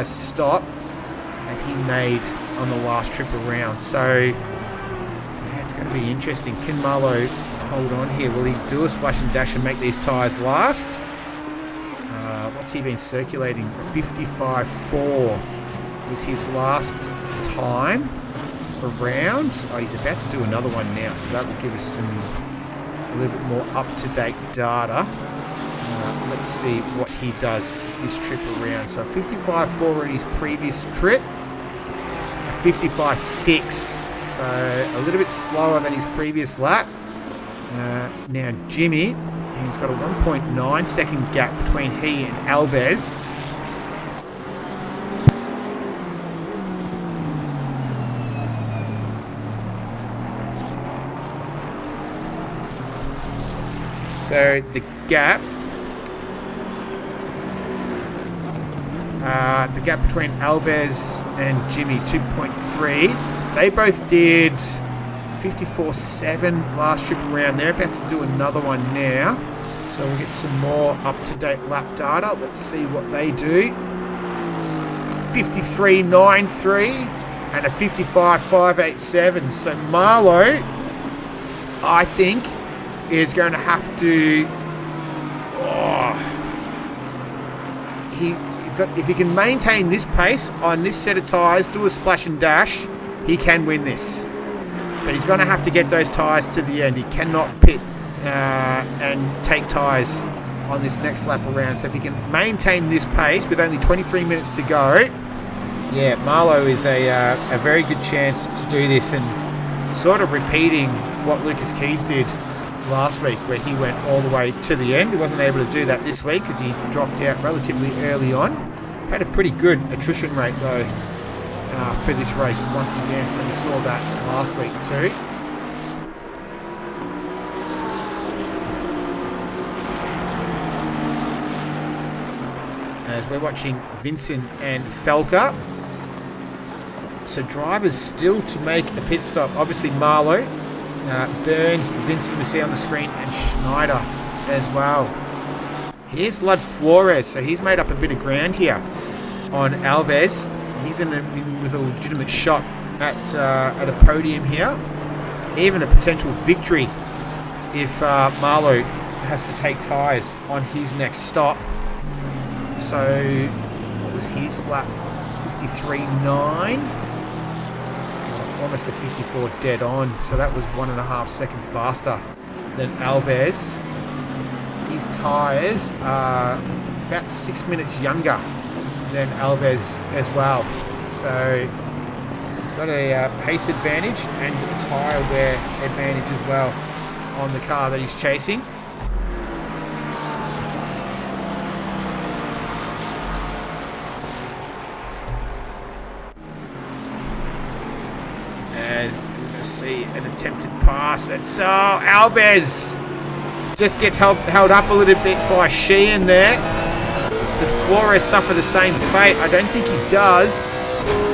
stop that he made on the last trip around. So yeah, it's going to be interesting. Can Marlowe hold on here? Will he do a splash and dash and make these tyres last? What's he been circulating? 55.4 was his last time around. Oh, he's about to do another one now, so that will give us a little bit more up-to-date data. Let's see what he does this trip around. So 55.4 in his previous trip, 55.6, so a little bit slower than his previous lap. Now Jimmy, he's got a 1.9 second gap between he and Alves. So the gap between Alves and Jimmy, 2.3. They both did 54.7 last trip around. They're about to do another one now. So we'll get some more up-to-date lap data. Let's see what they do. 53.93 and a 55.587. So Marlowe, I think, is going to have to... if he can maintain this pace on this set of tyres, do a splash and dash, he can win this. But he's going to have to get those tyres to the end. He cannot pit and take tyres on this next lap around. So if he can maintain this pace with only 23 minutes to go, yeah, Marlowe is a very good chance to do this, and sort of repeating what Lucas Keys did last week, where he went all the way to the end. He wasn't able to do that this week because he dropped out relatively early on. Had a pretty good attrition rate though for this race once again, so we saw that last week too. As we're watching Vincent and Felker, so drivers still to make a pit stop. Obviously Marlowe, Burns, Vincent we see on the screen, and Schneider as well. Here's Lud Flores, so he's made up a bit of ground here on Alves. He's in with a legitimate shot at a podium here, even a potential victory if Marlowe has to take tyres on his next stop. So what was his lap? 53.9. Almost a 54 dead on, so that was 1.5 seconds faster than Alves. His tyres are about 6 minutes younger than Alves as well, so he's got a pace advantage and a tyre wear advantage as well on the car that he's chasing. See an attempted pass, and so Alves just gets held up a little bit by Sheehan there. Does Flores suffer the same fate? I don't think he does.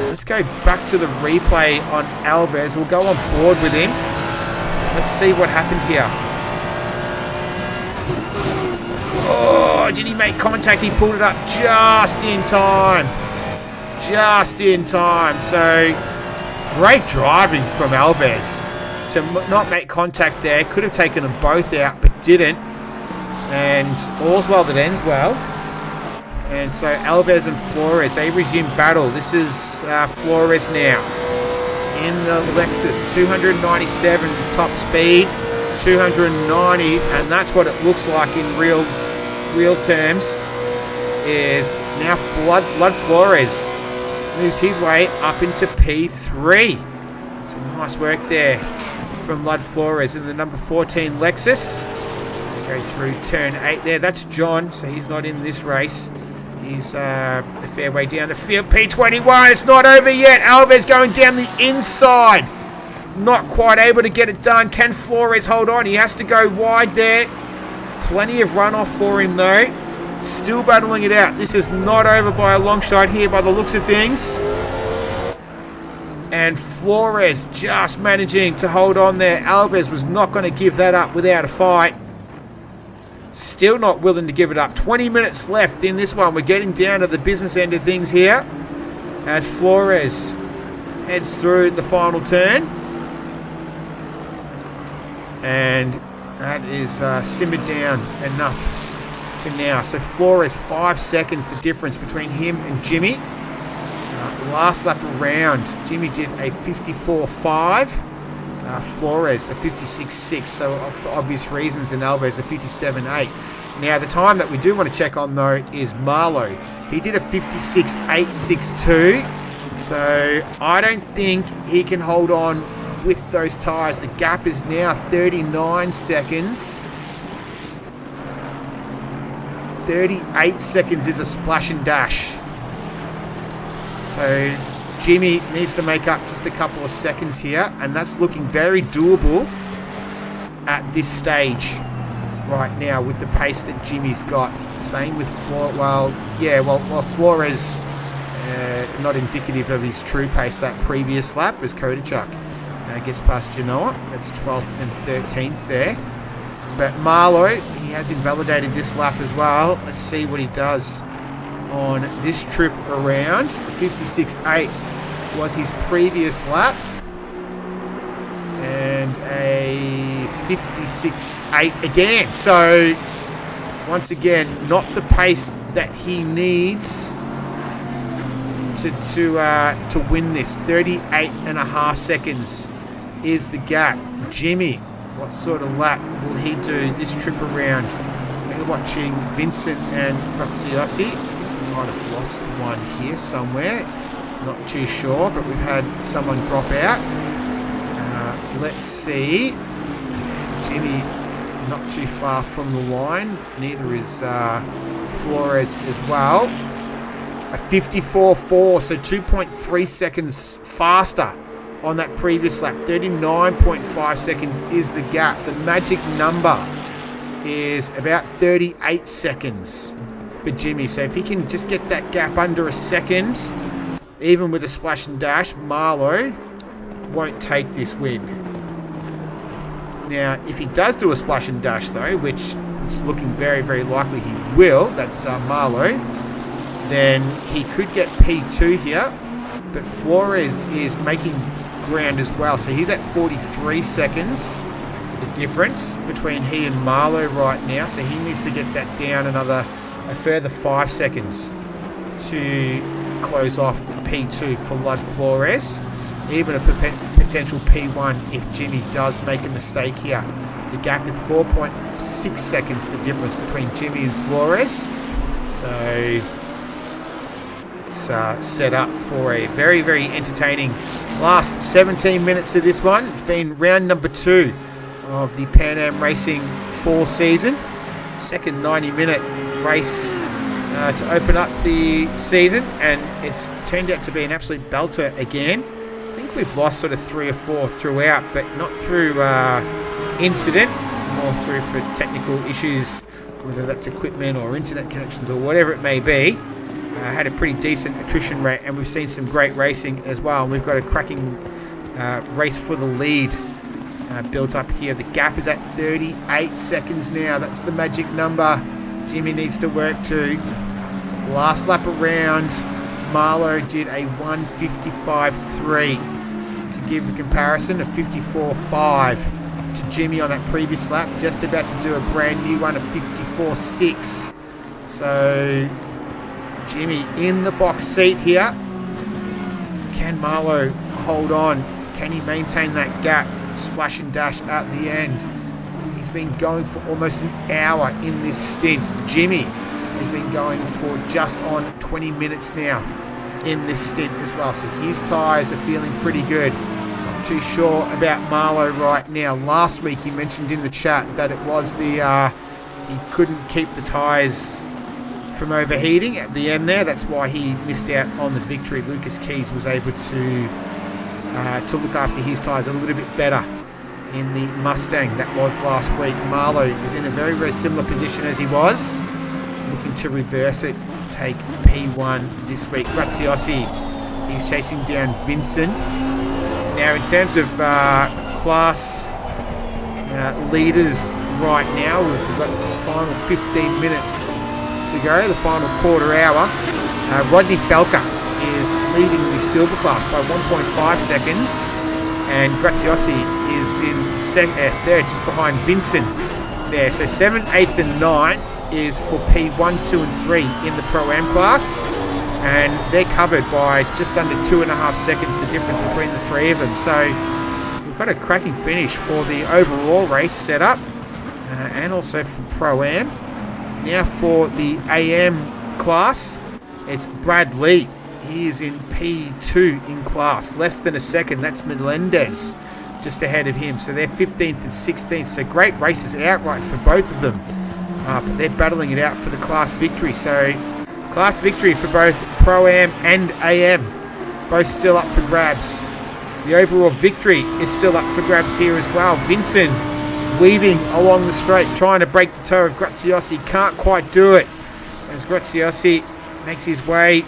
Let's go back to the replay on Alves. We'll go on board with him. Let's see what happened here. Oh, did he make contact? He pulled it up just in time. Just in time. So great driving from Alves to not make contact there. Could have taken them both out, but didn't. And all's well that ends well. And so Alves and Flores, they resume battle. This is Flores now in the Lexus, 297 top speed, 290, and that's what it looks like in real terms. Is now Lud Flores moves his way up into P3. Some nice work there from Lud Flores in the number 14 Lexus. They go through turn 8 there. That's John, so he's not in this race. He's a fair way down the field. P21, it's not over yet. Alves going down the inside. Not quite able to get it done. Can Flores hold on? He has to go wide there. Plenty of runoff for him though. still battling it out. This is not over by a long shot here by the looks of things. And Flores just managing to hold on there. Alves was not going to give that up without a fight. Still not willing to give it up. 20 minutes left in this one. We're getting down to the business end of things here as Flores heads through the final turn. And that is simmered down enough for now. So Flores, 5 seconds the difference between him and Jimmy. Last lap around, Jimmy did a 54.5. Flores a 56.6. So for obvious reasons, and Alves a 57.8. Now the time that we do want to check on though is Marlowe. He did a 56.862. So I don't think he can hold on with those tyres. The gap is now 39 seconds. 38 seconds is a splash and dash. So Jimmy needs to make up just a couple of seconds here, and that's looking very doable at this stage right now with the pace that Jimmy's got. Same with Flores, not indicative of his true pace that previous lap as Kodachuk gets past Genoa. That's 12th and 13th there. But Marlowe, he has invalidated this lap as well. Let's see what he does on this trip around. 56.8 was his previous lap. And a 56.8 again. So, once again, not the pace that he needs to win this. 38.5 seconds is the gap. Jimmy, what sort of lap will he do this trip around? We're watching Vincent and Graziosi. I think we might have lost one here somewhere. Not too sure, but we've had someone drop out. Let's see. Jimmy not too far from the line. Neither is Flores as well. A 54.4, so 2.3 seconds faster on that previous lap. 39.5 seconds is the gap. The magic number is about 38 seconds for Jimmy. So if he can just get that gap under a second, even with a splash and dash, Marlowe won't take this win. Now, if he does do a splash and dash though, which it's looking very, very likely he will, that's Marlowe, then he could get P2 here. But Flores is making ground as well. So he's at 43 seconds, the difference between he and Marlowe right now. So he needs to get that down a further 5 seconds to close off P2 for Lud Flores. Even a potential P1 if Jimmy does make a mistake here. The gap is 4.6 seconds, the difference between Jimmy and Flores. So it's set up for a very, very entertaining last 17 minutes of this one. It's been round number 2 of the Pan Am Racing fall season. Second 90-minute race to open up the season, and it's turned out to be an absolute belter again. I think we've lost sort of 3 or 4 throughout, but not through incident, or through for technical issues, whether that's equipment or internet connections or whatever it may be. Had a pretty decent attrition rate, and we've seen some great racing as well. And we've got a cracking race for the lead built up here. The gap is at 38 seconds now. That's the magic number Jimmy needs to work to. Last lap around, Marlowe did a 155.3. To give a comparison, a 54.5 to Jimmy on that previous lap. Just about to do a brand new one, a 54.6. So Jimmy in the box seat here. Can Marlowe hold on? Can he maintain that gap? Splash and dash at the end. He's been going for almost an hour in this stint. Jimmy has been going for just on 20 minutes now in this stint as well. So his tyres are feeling pretty good. Not too sure about Marlowe right now. Last week he mentioned in the chat that it was the he couldn't keep the tyres from overheating at the end there. That's why he missed out on the victory. Lucas Keys was able to look after his tyres a little bit better in the Mustang that was last week. Marlowe is in a very, very similar position as he was. looking to reverse it, take P1 this week. Graziosi, he's chasing down Vincent. Now, in terms of class leaders right now, we've got the final 15 minutes to go, the final quarter hour. Rodney Falca is leading the silver class by 1.5 seconds, and Graziosi is in third, just behind Vincent there. So 7th, 8th and 9th is for P1, 2 and 3 in the Pro-Am class, and they're covered by just under 2.5 seconds, the difference between the three of them. So we've got a cracking finish for the overall race setup, and also for Pro-Am. Now for the AM class, it's Brad Lee. He is in P2 in class, less than a second. That's Melendez just ahead of him. So they're 15th and 16th. So great races outright for both of them. But they're battling it out for the class victory. So class victory for both Pro-Am and AM. Both still up for grabs. The overall victory is still up for grabs here as well. Vincent weaving along the straight, trying to break the toe of Graziosi. Can't quite do it. As Graziosi makes his way,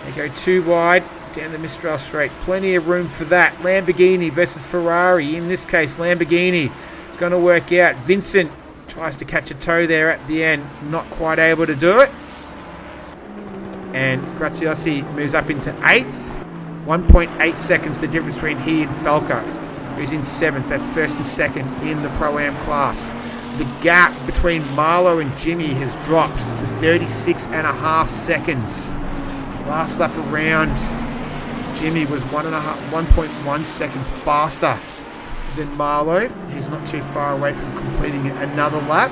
they go too wide down the Mistral straight. Plenty of room for that. Lamborghini versus Ferrari. In this case, Lamborghini is going to work out. Vincent tries to catch a toe there at the end. Not quite able to do it. And Graziosi moves up into 8th. 1.8 seconds the difference between he and Falca, who's in 7th. That's 1st and 2nd in the Pro-Am class. The gap between Marlowe and Jimmy has dropped to 36.5 seconds. Last lap around, Jimmy was 1.1 seconds faster than Marlowe. He's not too far away from completing another lap.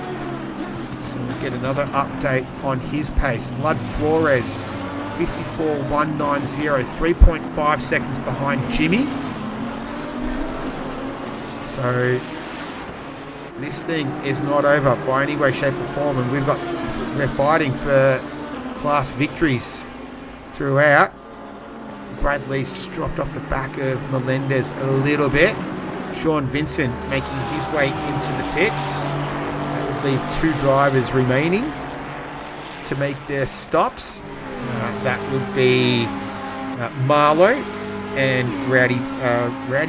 So we'll get another update on his pace. Lud Flores, 54.190, 3.5 seconds behind Jimmy. So this thing is not over by any way, shape or form, and we're fighting for class victories throughout. Bradley's just dropped off the back of Melendez a little bit. Sean Vincent making his way into the pits. That would leave 2 drivers remaining to make their stops. That would be Marlowe and Rowdy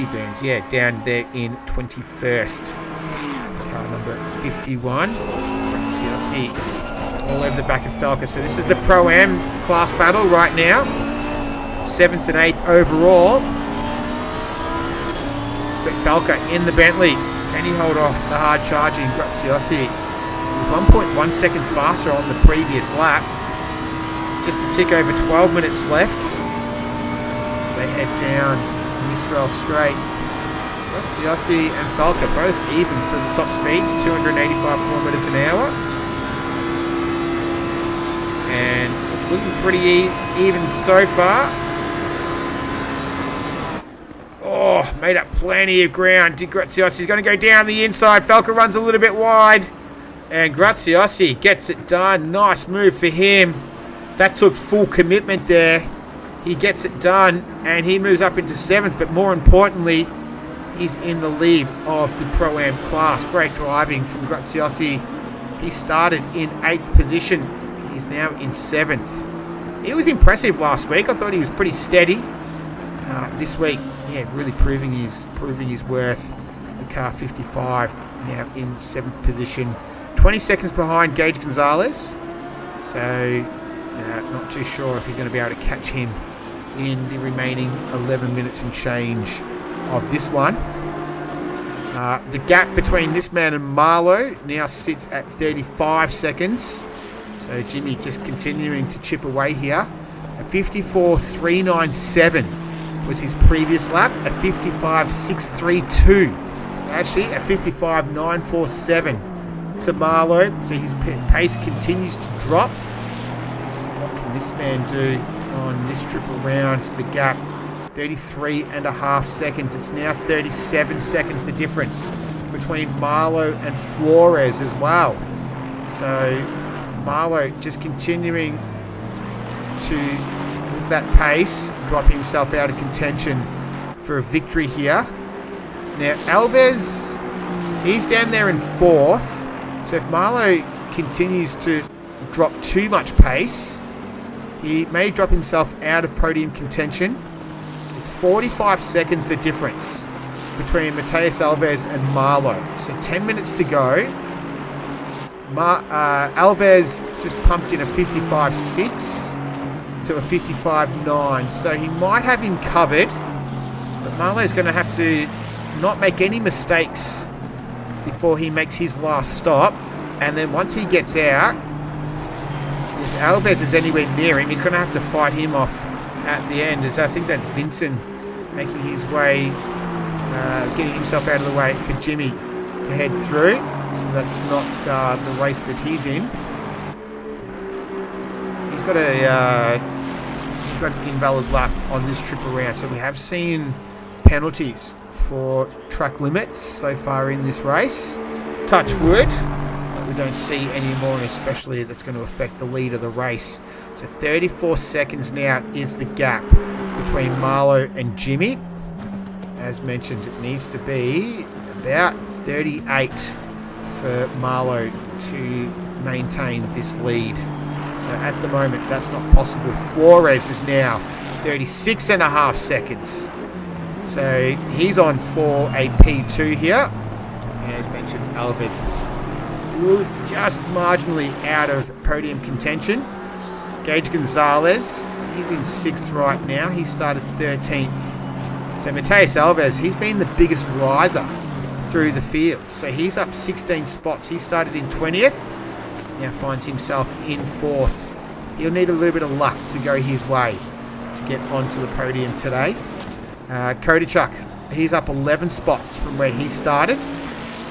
Burns, down there in 21st. Car number 51. See all over the back of Falca. So this is the Pro-Am class battle right now. 7th and 8th overall. But Falca in the Bentley. Can he hold off the hard charging Graziosi? He was 1.1 seconds faster on the previous lap. Just a tick over 12 minutes left. They head down Mistral straight. Graziosi and Falca both even for the top speeds, 285 kilometers an hour. And it's looking pretty even so far. Oh, made up plenty of ground. Graziosi is going to go down the inside. Falca runs a little bit wide. And Graziosi gets it done. Nice move for him. That took full commitment there. He gets it done, and he moves up into 7th, but more importantly, he's in the lead of the Pro-Am class. Great driving from Graziosi. He started in 8th position. He's now in 7th. He was impressive last week. I thought he was pretty steady. This week, really proving his worth. The car 55 now in 7th position. 20 seconds behind Gage Gonzalez. So not too sure if you're going to be able to catch him in the remaining 11 minutes and change of this one. The gap between this man and Marlowe now sits at 35 seconds. So Jimmy just continuing to chip away here. A 54.397 was his previous lap. A 55.632. Actually, a 55.947 to Marlowe. So his pace continues to drop. What can this man do on this trip around? The gap, 33.5 seconds. It's now 37 seconds, the difference between Marlowe and Flores as well. So Marlowe just continuing to, with that pace, drop himself out of contention for a victory here. Now Alves, he's down there in 4th. So if Marlowe continues to drop too much pace. He may drop himself out of podium contention. It's 45 seconds the difference between Mateus Alves and Marlowe. So 10 minutes to go. Alves just pumped in a 55.6 to a 55.9. So he might have him covered. But Marlowe's going to have to not make any mistakes before he makes his last stop. And then once he gets out, if Alves is anywhere near him, he's going to have to fight him off at the end. As I think that's Vincent making his way, getting himself out of the way for Jimmy to head through. So that's not the race that he's in. He's got an invalid lap on this trip around. So we have seen penalties for track limits so far in this race. Touch wood. We don't see any more, and especially that's going to affect the lead of the race. So 34 seconds now is the gap between Marlowe and Jimmy. As mentioned, it needs to be about 38 for Marlowe to maintain this lead. So at the moment, that's not possible. Flores is now 36 and a half seconds. So he's on for a P2 here. And as mentioned, Alves is just marginally out of podium contention. Gage Gonzalez, he's in 6th right now. He started 13th. So Mateus Alves, he's been the biggest riser through the field. So he's up 16 spots. He started in 20th. Now finds himself in 4th. He'll need a little bit of luck to go his way to get onto the podium today. Kodachuk, he's up 11 spots from where he started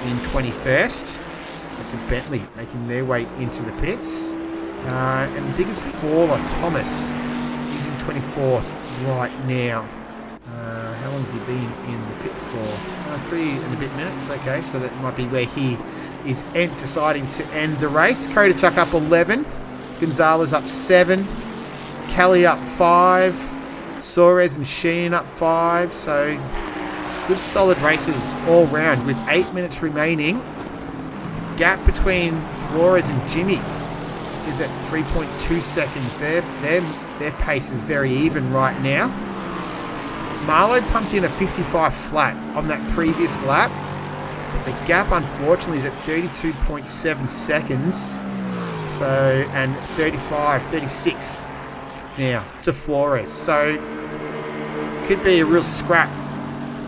in 21st. That's a Bentley making their way into the pits. And the biggest faller, Thomas, he's in 24th right now. How long has he been in the pits for? 3 and a bit minutes. Okay, so that might be where he is deciding to end the race. Kodachuk up 11. Gonzalez up 7. Kelly up 5. Suarez and Sheen up 5. So good solid races all round with 8 minutes remaining. The gap between Flores and Jimmy is at 3.2 seconds. Their pace is very even right now. Marlowe pumped in a 55 flat on that previous lap. But the gap, unfortunately, is at 32.7 seconds. So, and 36 now to Flores. So, could be a real scrap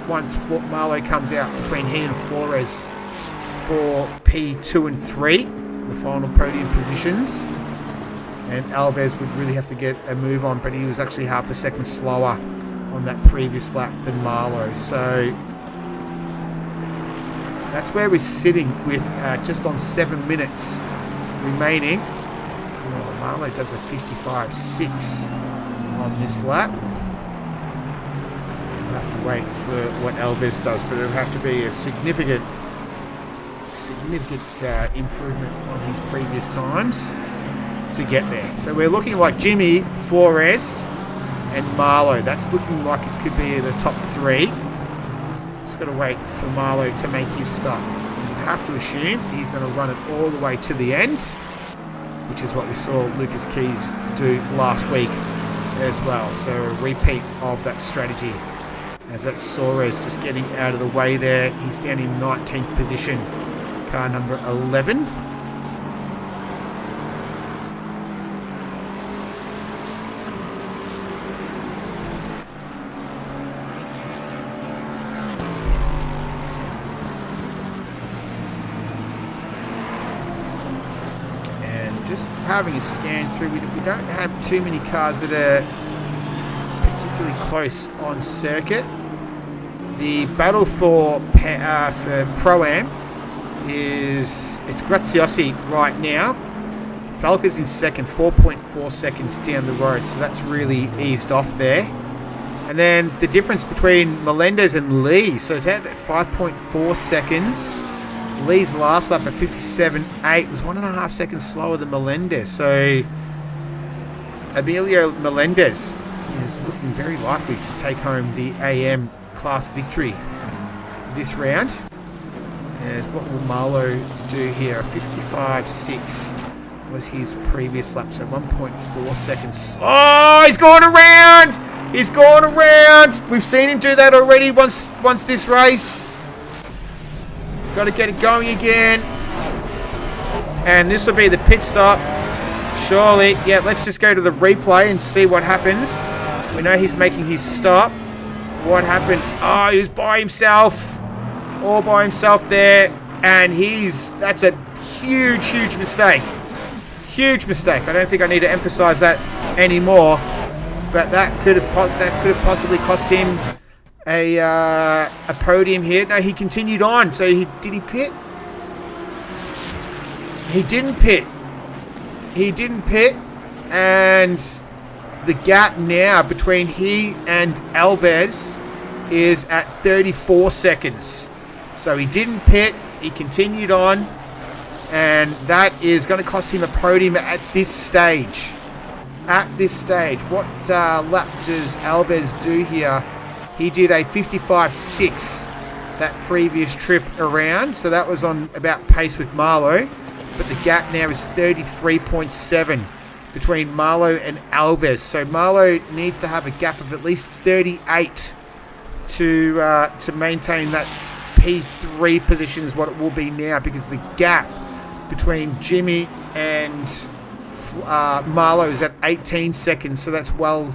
once Marlowe comes out between he and Flores for P2 and 3, the final podium positions. And Alves would really have to get a move on, but he was actually half a second slower on that previous lap than Marlowe. So that's where we're sitting with just on 7 minutes remaining. Marlowe does a 55.6 on this lap. We'll have to wait for what Alves does, but it'll have to be a significant improvement on his previous times to get there. So we're looking like Jimmy, Flores and Marlowe. That's looking like it could be the top 3. Just got to wait for Marlowe to make his stop. You have to assume he's going to run it all the way to the end, which is what we saw Lucas Keys do last week as well. So a repeat of that strategy, as that's Suarez just getting out of the way there. He's down in 19th position, car number 11. Just having a scan through, we don't have too many cars that are particularly close on circuit. The battle for Pro-Am it's Graziosi right now. Falca's in second, 4.4 seconds down the road, so that's really eased off there. And then the difference between Melendez and Lee, so it's at 5.4 seconds. Lee's last lap at 57.8 was 1.5 seconds slower than Melendez. So Emilio Melendez is looking very likely to take home the AM class victory this round. And what will Marlowe do here? A 55.6 was his previous lap, so 1.4 seconds. Oh, he's going around! He's going around! We've seen him do that already once this race. He's got to get it going again. And this will be the pit stop. Surely. Yeah, let's just go to the replay and see what happens. We know he's making his stop. What happened? Oh, he was by himself. All by himself there. And that's a huge, huge mistake. Huge mistake. I don't think I need to emphasize that anymore. But that could have possibly cost him a podium here. No, he continued on. So did he pit? He didn't pit. He didn't pit. And the gap now between he and Alves is at 34 seconds. So he didn't pit. He continued on. And that is going to cost him a podium at this stage. At this stage. What lap does Alves do here? He did a 55.6 that previous trip around. So that was on about pace with Marlowe. But the gap now is 33.7 between Marlowe and Alves. So Marlowe needs to have a gap of at least 38 to maintain that P3 position is what it will be now, because the gap between Jimmy and Marlowe is at 18 seconds. So that's well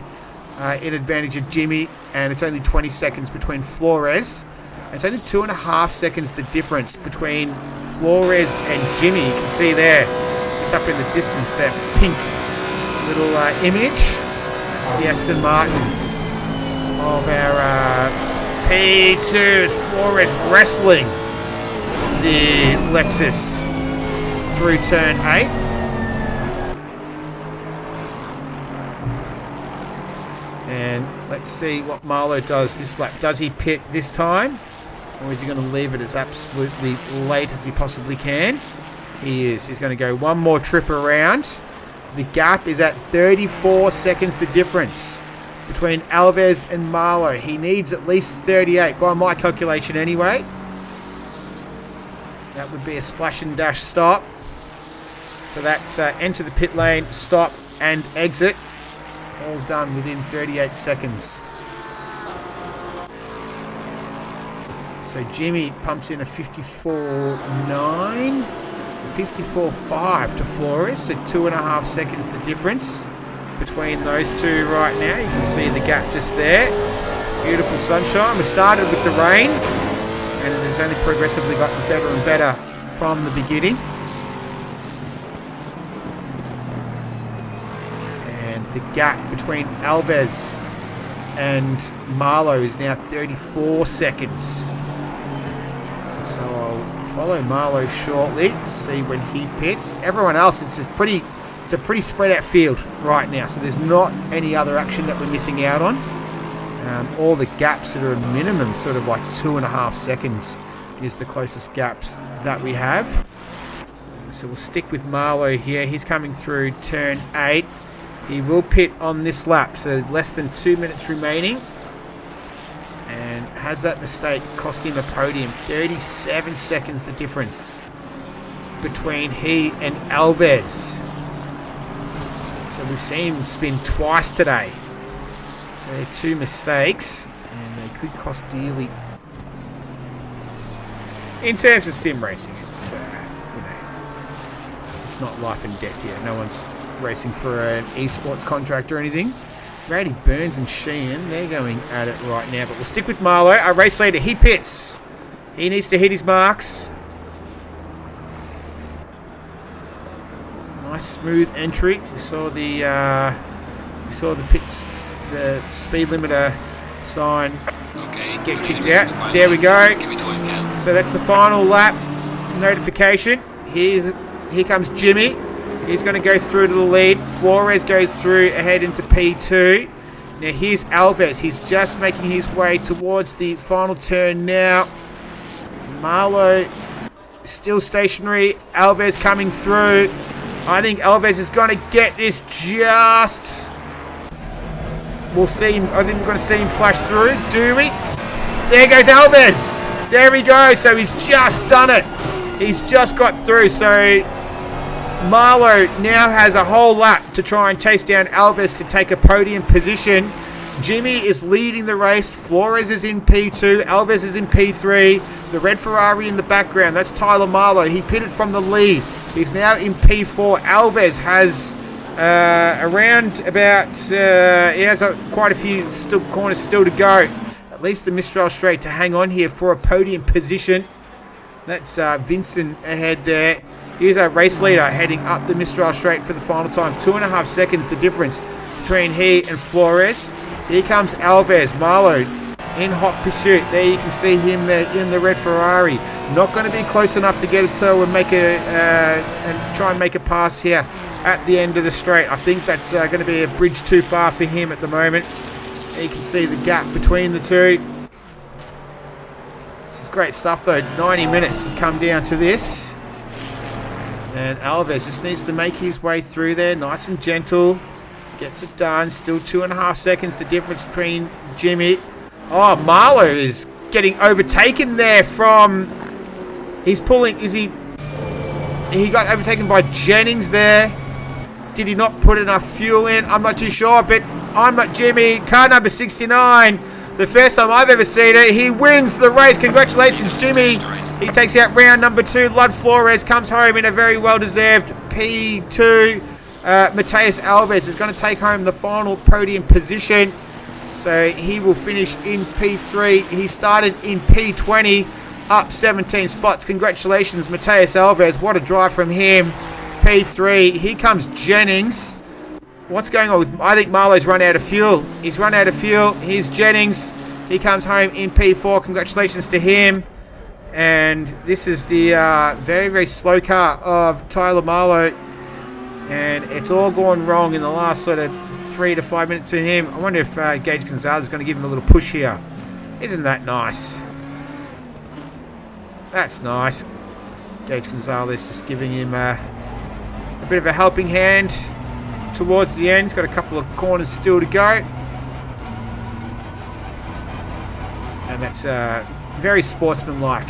in advantage of Jimmy, and it's only 20 seconds between Flores. It's only 2.5 seconds the difference between Flores and Jimmy. You can see there, just up in the distance, that pink little image. That's the Aston Martin of our P2. Flores wrestling the Lexus through turn 8. And let's see what Marlowe does this lap. Does he pit this time? Or is he going to leave it as absolutely late as he possibly can? He is. He's going to go one more trip around. The gap is at 34 seconds, the difference between Alves and Marlowe. He needs at least 38, by my calculation anyway. That would be a splash and dash stop. So that's enter the pit lane, stop and exit. All done within 38 seconds. So Jimmy pumps in a 54.9, 54.5 to Flores, so 2.5 seconds the difference between those two right now. You can see the gap just there. Beautiful sunshine. We started with the rain, and it has only progressively gotten better and better from the beginning. And the gap between Alves and Marlowe is now 34 seconds. So I'll follow Marlowe shortly to see when he pits. Everyone else, it's a pretty spread out field right now. So there's not any other action that we're missing out on. All the gaps that are a minimum, sort of like 2.5 seconds, is the closest gaps that we have. So we'll stick with Marlowe here. He's coming through turn 8. He will pit on this lap, so less than 2 minutes remaining. And has that mistake cost him a podium? 37 seconds the difference between he and Alves. So we've seen him spin twice today. So they're 2 mistakes, and they could cost dearly. In terms of sim racing, it's it's not life and death here. No one's racing for an esports contract or anything. Brady Burns and Sheehan, they're going at it right now. But we'll stick with Marlowe, our race leader. He pits. He needs to hit his marks. Nice smooth entry. We saw the pits, the speed limiter sign get kicked out. There we go. So that's the final lap notification. Here comes Jimmy. He's going to go through to the lead. Flores goes through ahead into P2. Now here's Alves. He's just making his way towards the final turn now. Marlowe still stationary. Alves coming through. I think Alves is going to get this just... We'll see him. I think we're going to see him flash through. Do we? There goes Alves. There we go. So he's just done it. He's just got through. So Marlowe now has a whole lap to try and chase down Alves to take a podium position. Jimmy is leading the race. Flores is in P2. Alves is in P3. The red Ferrari in the background, that's Tyler Marlowe. He pitted from the lead. He's now in P4. Alves has he has quite a few corners still to go. At least the Mistral Straight to hang on here for a podium position. That's Vincent ahead there. Here's our race leader heading up the Mistral Straight for the final time. 2.5 seconds the difference between he and Flores. Here comes Alves. Marlowe in hot pursuit. There you can see him there in the red Ferrari. Not going to be close enough to get a toe and try and make a pass here at the end of the straight. I think that's going to be a bridge too far for him at the moment. You can see the gap between the two. This is great stuff though. 90 minutes has come down to this. And Alves just needs to make his way through there. Nice and gentle. Gets it done. Still 2.5 seconds the difference between Jimmy. Oh, Marlowe is getting overtaken there from... He's pulling... He got overtaken by Jennings there. Did he not put enough fuel in? I'm not too sure, but I'm not Jimmy. Car number 69. The first time I've ever seen it. He wins the race. Congratulations, Jimmy. He takes out round number 2. Lud Flores comes home in a very well-deserved P2. Mateus Alves is going to take home the final podium position. So he will finish in P3. He started in P20, up 17 spots. Congratulations, Mateus Alves. What a drive from him. P3. Here comes Jennings. What's going on with... I think Marlowe's run out of fuel. He's run out of fuel. Here's Jennings. He comes home in P4. Congratulations to him. And this is the very, very slow car of Tyler Marlowe. And it's all gone wrong in the last sort of 3 to 5 minutes for him. I wonder if Gage Gonzalez is going to give him a little push here. Isn't that nice? That's nice. Gage Gonzalez just giving him a bit of a helping hand towards the end. He's got a couple of corners still to go. And that's very sportsmanlike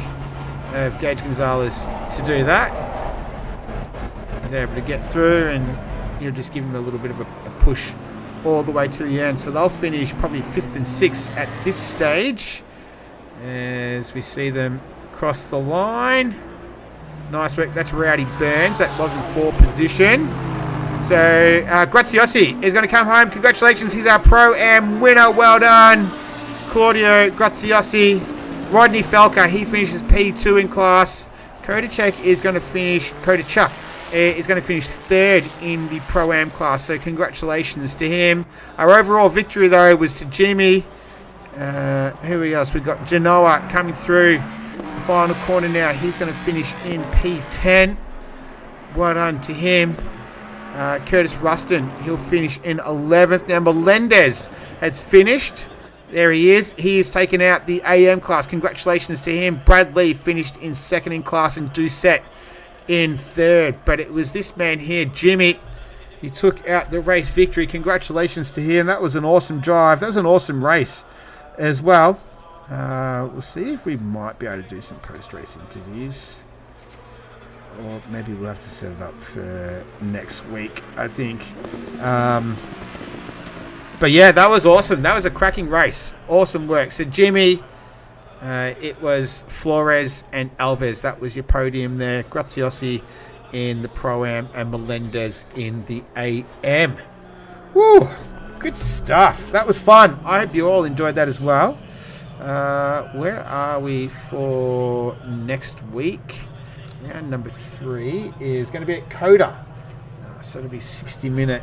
of Gage Gonzalez to do that. He's able to get through and he'll just give him a little bit of a push all the way to the end. So they'll finish probably 5th and 6th at this stage as we see them cross the line. Nice work. That's Rowdy Burns. That wasn't for position. So Graziosi is going to come home. Congratulations. He's our Pro-Am winner. Well done, Claudio Graziosi. Rodney Falca, he finishes P2 in class. Kodachek is going to finish 3rd in the Pro-Am class. So congratulations to him. Our overall victory, though, was to Jimmy. Who else? We've got Genoa coming through the final corner now. He's going to finish in P10. Well done to him. Curtis Ruston, he'll finish in 11th. Now Melendez has finished. There he is. He has taken out the AM class. Congratulations to him. Brad Lee finished in 2nd in class and Doucette in 3rd. But it was this man here, Jimmy. He took out the race victory. Congratulations to him. That was an awesome drive. That was an awesome race as well. We'll see if we might be able to do some post-race interviews. Or maybe we'll have to set it up for next week, I think. But yeah, that was awesome. That was a cracking race. Awesome work. So Jimmy, it was Flores and Alves. That was your podium there. Graziosi in the Pro-Am and Melendez in the AM. Woo! Good stuff. That was fun. I hope you all enjoyed that as well. Where are we for next week? Round number 3 is going to be at Coda. So it'll be a 60-minute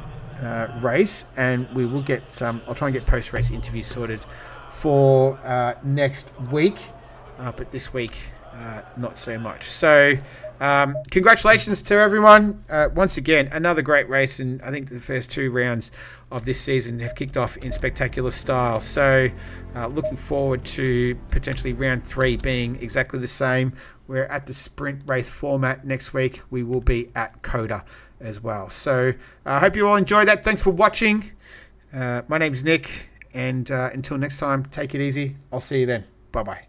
race, and we will get I'll try and get post-race interviews sorted for next week, but this week not so much. So congratulations to everyone. Once again, another great race, and I think the first 2 rounds of this season have kicked off in spectacular style. So looking forward to potentially round 3 being exactly the same. We're at the sprint race format next week. We will be at Coda as well. So I hope you all enjoyed that. Thanks for watching. My name's Nick, and until next time, take it easy. I'll see you then. Bye-bye.